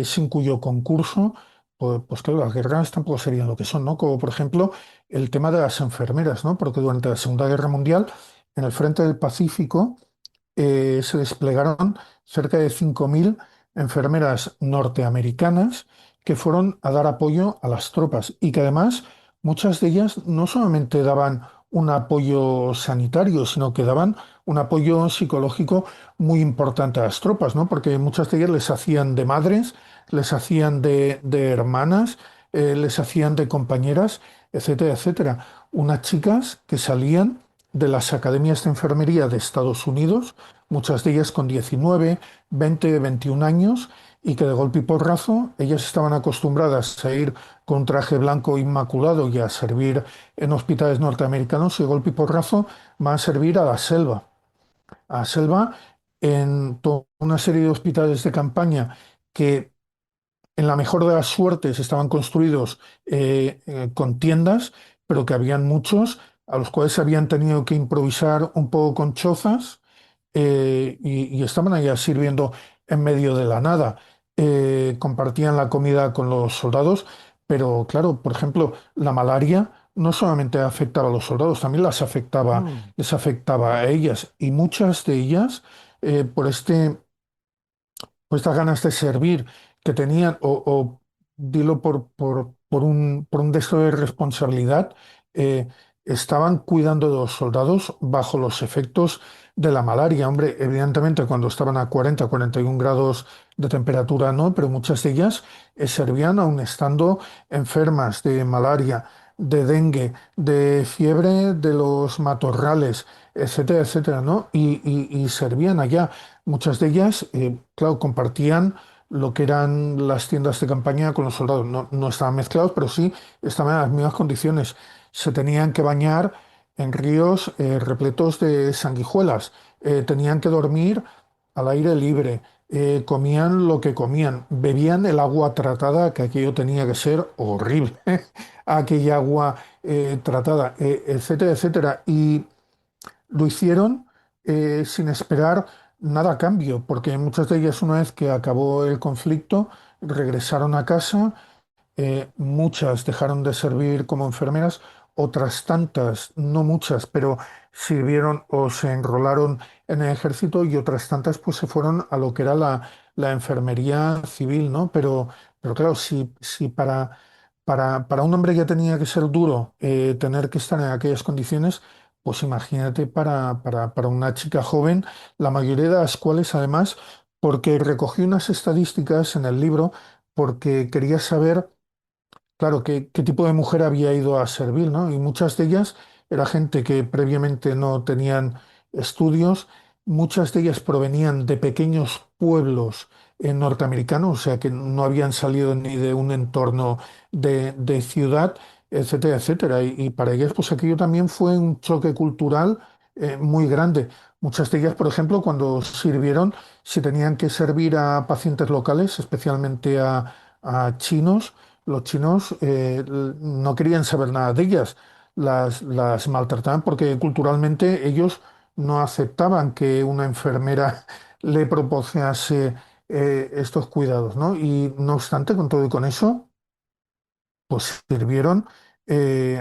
sin cuyo concurso, pues claro, las guerras tampoco serían lo que son, ¿no? Como por ejemplo el tema de las enfermeras, ¿no? Porque durante la Segunda Guerra Mundial, en el frente del Pacífico, se desplegaron cerca de 5.000 enfermeras norteamericanas que fueron a dar apoyo a las tropas y que además muchas de ellas no solamente daban un apoyo sanitario, sino que daban un apoyo psicológico muy importante a las tropas, ¿no? Porque muchas de ellas les hacían de madres, les hacían de hermanas, les hacían de compañeras, etcétera, etcétera. Unas chicas que salían de las academias de enfermería de Estados Unidos, muchas de ellas con 19, 20, 21 años, y que de golpe y porrazo ellas estaban acostumbradas a ir con un traje blanco inmaculado y a servir en hospitales norteamericanos, y de golpe y porrazo van a servir a la selva en toda una serie de hospitales de campaña que en la mejor de las suertes estaban construidos con tiendas, pero que habían muchos a los cuales habían tenido que improvisar un poco con chozas, y estaban allá sirviendo en medio de la nada. Compartían la comida con los soldados, pero claro, por ejemplo, la malaria no solamente afectaba a los soldados, también les afectaba a ellas, y muchas de ellas, por por estas ganas de servir que tenían, o dilo por un deseo de responsabilidad, eh, estaban cuidando de los soldados bajo los efectos de la malaria. Hombre, evidentemente cuando estaban a 40, 41 grados de temperatura no, pero muchas de ellas servían aún estando enfermas de malaria, de dengue, de fiebre de los matorrales, etcétera, etcétera, ¿no? Y servían allá. Muchas de ellas, claro, compartían lo que eran las tiendas de campaña con los soldados. No, no estaban mezclados, pero sí estaban en las mismas condiciones. Se tenían que bañar en ríos repletos de sanguijuelas, tenían que dormir al aire libre, comían lo que comían, bebían el agua tratada, que aquello tenía que ser horrible, aquella agua tratada, etcétera, etcétera. Y lo hicieron sin esperar nada a cambio, porque muchas de ellas, una vez que acabó el conflicto, regresaron a casa. Muchas dejaron de servir como enfermeras, otras tantas, no muchas, pero sirvieron o se enrolaron en el ejército, y otras tantas pues se fueron a lo que era la enfermería civil, ¿no? Pero claro, si para un hombre ya tenía que ser duro tener que estar en aquellas condiciones, pues imagínate para una chica joven, la mayoría de las cuales además, porque recogí unas estadísticas en el libro, porque quería saber, claro, qué tipo de mujer había ido a servir, ¿no? Y muchas de ellas era gente que previamente no tenían estudios, muchas de ellas provenían de pequeños pueblos norteamericanos, o sea que no habían salido ni de un entorno de ciudad, etcétera, etcétera. Y para ellas, pues aquello también fue un choque cultural muy grande. Muchas de ellas, por ejemplo, cuando sirvieron, si tenían que servir a pacientes locales, especialmente a chinos, los chinos no querían saber nada de ellas, las maltrataban porque culturalmente ellos no aceptaban que una enfermera le proporcionase estos cuidados, ¿no? Y no obstante, con todo y con eso, pues sirvieron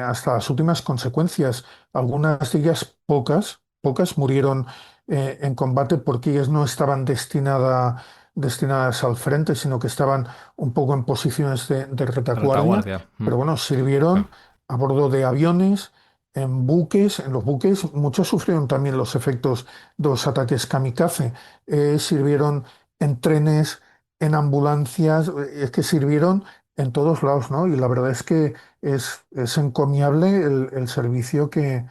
hasta las últimas consecuencias, algunas de ellas pocas, pocas murieron en combate porque ellas no estaban destinadas al frente, sino que estaban un poco en posiciones de retaguardia. Pero bueno, sirvieron a bordo de aviones, en los buques, muchos sufrieron también los efectos de los ataques kamikaze, sirvieron en trenes, en ambulancias, es que sirvieron en todos lados, ¿no? Y la verdad es que es encomiable el servicio que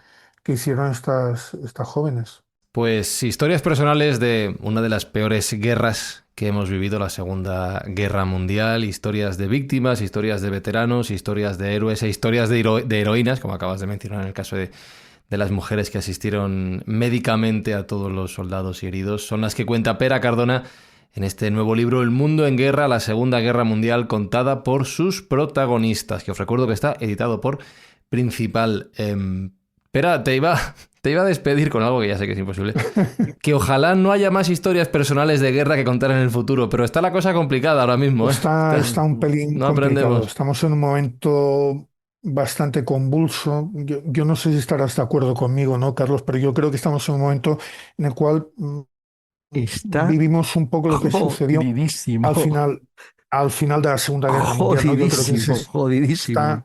hicieron estas jóvenes. Pues historias personales de una de las peores guerras que hemos vivido, la Segunda Guerra Mundial, historias de víctimas, historias de veteranos, historias de héroes e historias de heroínas, como acabas de mencionar en el caso de las mujeres que asistieron médicamente a todos los soldados y heridos, son las que cuenta Pere Cardona en este nuevo libro, El mundo en guerra, la Segunda Guerra Mundial, contada por sus protagonistas, que os recuerdo que está editado por Principal. Pere, te iba a despedir con algo que ya sé que es imposible. Que ojalá no haya más historias personales de guerra que contar en el futuro, pero está la cosa complicada ahora mismo. Está un pelín no complicado. Aprendemos. Estamos en un momento bastante convulso. Yo no sé si estarás de acuerdo conmigo, ¿no, Carlos? Pero yo creo que estamos en un momento en el cual vivimos un poco lo que sucedió al final de la Segunda Guerra Mundial, ¿no? Yo creo que jodidísimo.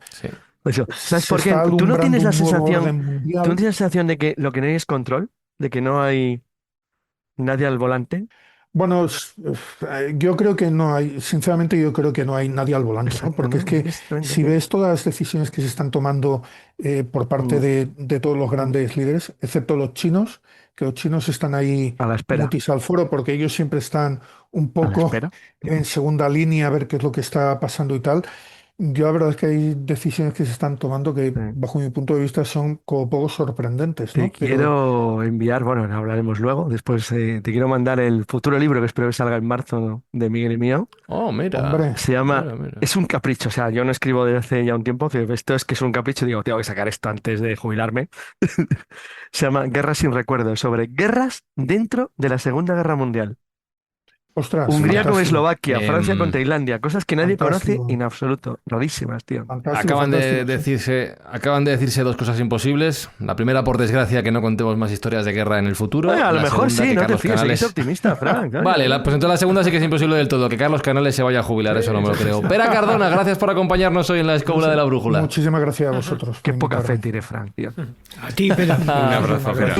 ¿Sabes por qué? ¿Tú no tienes la sensación de que lo que no hay es control? ¿De que no hay nadie al volante? Bueno, yo creo que no hay, sinceramente yo creo que no hay nadie al volante, ¿no? Porque es que si ves todas las decisiones que se están tomando por parte de todos los grandes líderes, excepto los chinos, que los chinos están ahí a la espera, mutis al foro, porque ellos siempre están un poco en segunda línea a ver qué es lo que está pasando y tal. Yo la verdad es que hay decisiones que se están tomando que, bajo mi punto de vista, son como poco sorprendentes, ¿no? Quiero enviar, bueno, hablaremos luego, después te quiero mandar el futuro libro que espero que salga en marzo de Miguel y mío. Oh, mira. Hombre. Se llama, es un capricho, o sea, yo no escribo desde hace ya un tiempo, pero esto es que es un capricho, digo, tengo que sacar esto antes de jubilarme. Se llama Guerras sin recuerdo, sobre guerras dentro de la Segunda Guerra Mundial. Ostras, Hungría con Eslovaquia, Francia con Tailandia, cosas que nadie fantástico. conoce en absoluto. Rarísimas, tío. Acaban de decirse dos cosas imposibles. La primera, por desgracia, que no contemos más historias de guerra en el futuro. A lo mejor sí, no te fíes, Canales... eres optimista, Frank. Vale, pues entonces la segunda sí que es imposible del todo. Que Carlos Canales se vaya a jubilar, eso no me lo creo. Pere Cardona, gracias por acompañarnos hoy en la Escóbula de la Brújula. Muchísimas gracias a vosotros. Qué poca fe tiene Frank, tío. A ti, Pere. Un abrazo, Pere.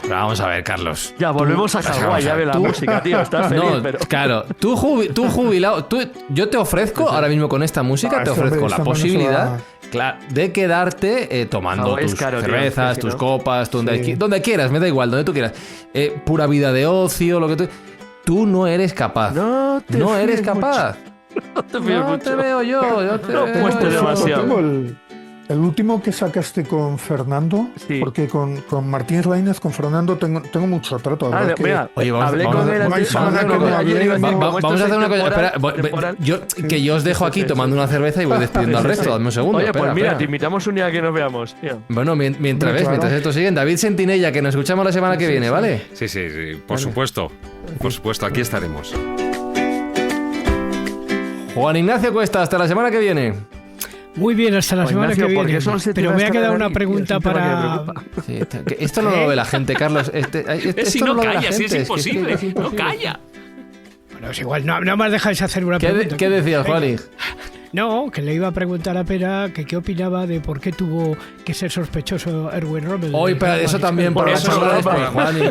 Vamos a ver, Carlos. Ya, volvemos a Hawái, ya ve la música, tío. Estás feliz, pero... Claro, tú jubilado... yo te ofrezco, ahora mismo con esta música, te ofrezco la posibilidad de quedarte tomando tus cervezas, tus copas, donde quieras, me da igual, donde tú quieras. Pura vida de ocio, lo que tú... Tú no eres capaz. No eres capaz. No te veo yo. No muestres demasiado. El último que sacaste con Fernando, porque con Martínez Lainez, con Fernando tengo mucho trato. Oye, vamos a hacer una cosa. Espera, yo os dejo aquí tomando una cerveza y voy despidiendo al resto. Dame un segundo. Oye, pues mira, te invitamos un día que nos veamos, tío. Bueno, mientras esto sigue, David Sentinella, que nos escuchamos la semana que viene, ¿vale? Sí, por supuesto. Por supuesto, aquí estaremos. Juan Ignacio Cuesta, hasta la semana que viene. Muy bien, hasta la semana que viene. Pero me ha quedado una pregunta para... Sí, esto no lo ve la gente, Carlos. Si no calla, si es imposible. No calla. Bueno, es igual, no más dejáis hacer una pregunta. ¿Qué decías, Juani? No, que le iba a preguntar a Pere que qué opinaba de por qué tuvo que ser sospechoso Erwin Rommel. Hoy, pero eso también para eso Juani. Le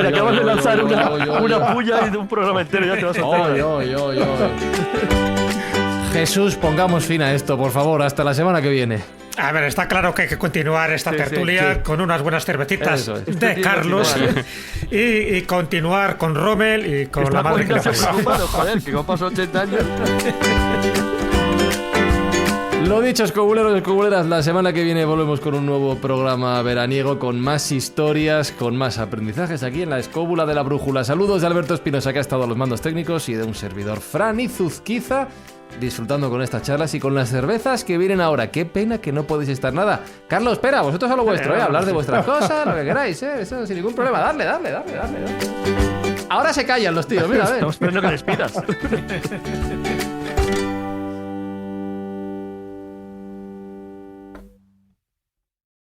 acabas de lanzar una puya y de un programa entero, ya te vas a enterar. Jesús, pongamos fin a esto, por favor, hasta la semana que viene. A ver, está claro que hay que continuar esta tertulia con unas buenas cervecitas de Carlos y continuar con Rommel y con la madre que le parió. Joder, que pasó 80 años. Lo dicho, escobuleros, escobuleras, la semana que viene volvemos con un nuevo programa veraniego, con más historias, con más aprendizajes aquí en la Escóbula de la Brújula. Saludos de Alberto Espinosa, que ha estado a los mandos técnicos, y de un servidor, Fran Izuzquiza, disfrutando con estas charlas y con las cervezas que vienen ahora. Qué pena que no podéis estar nada. Carlos, espera, vosotros a lo vuestro, hablar de vuestras cosas, lo que queráis, eso sin ningún problema. Dale. Ahora se callan los tíos, mira, a ver. Estamos esperando que despidas.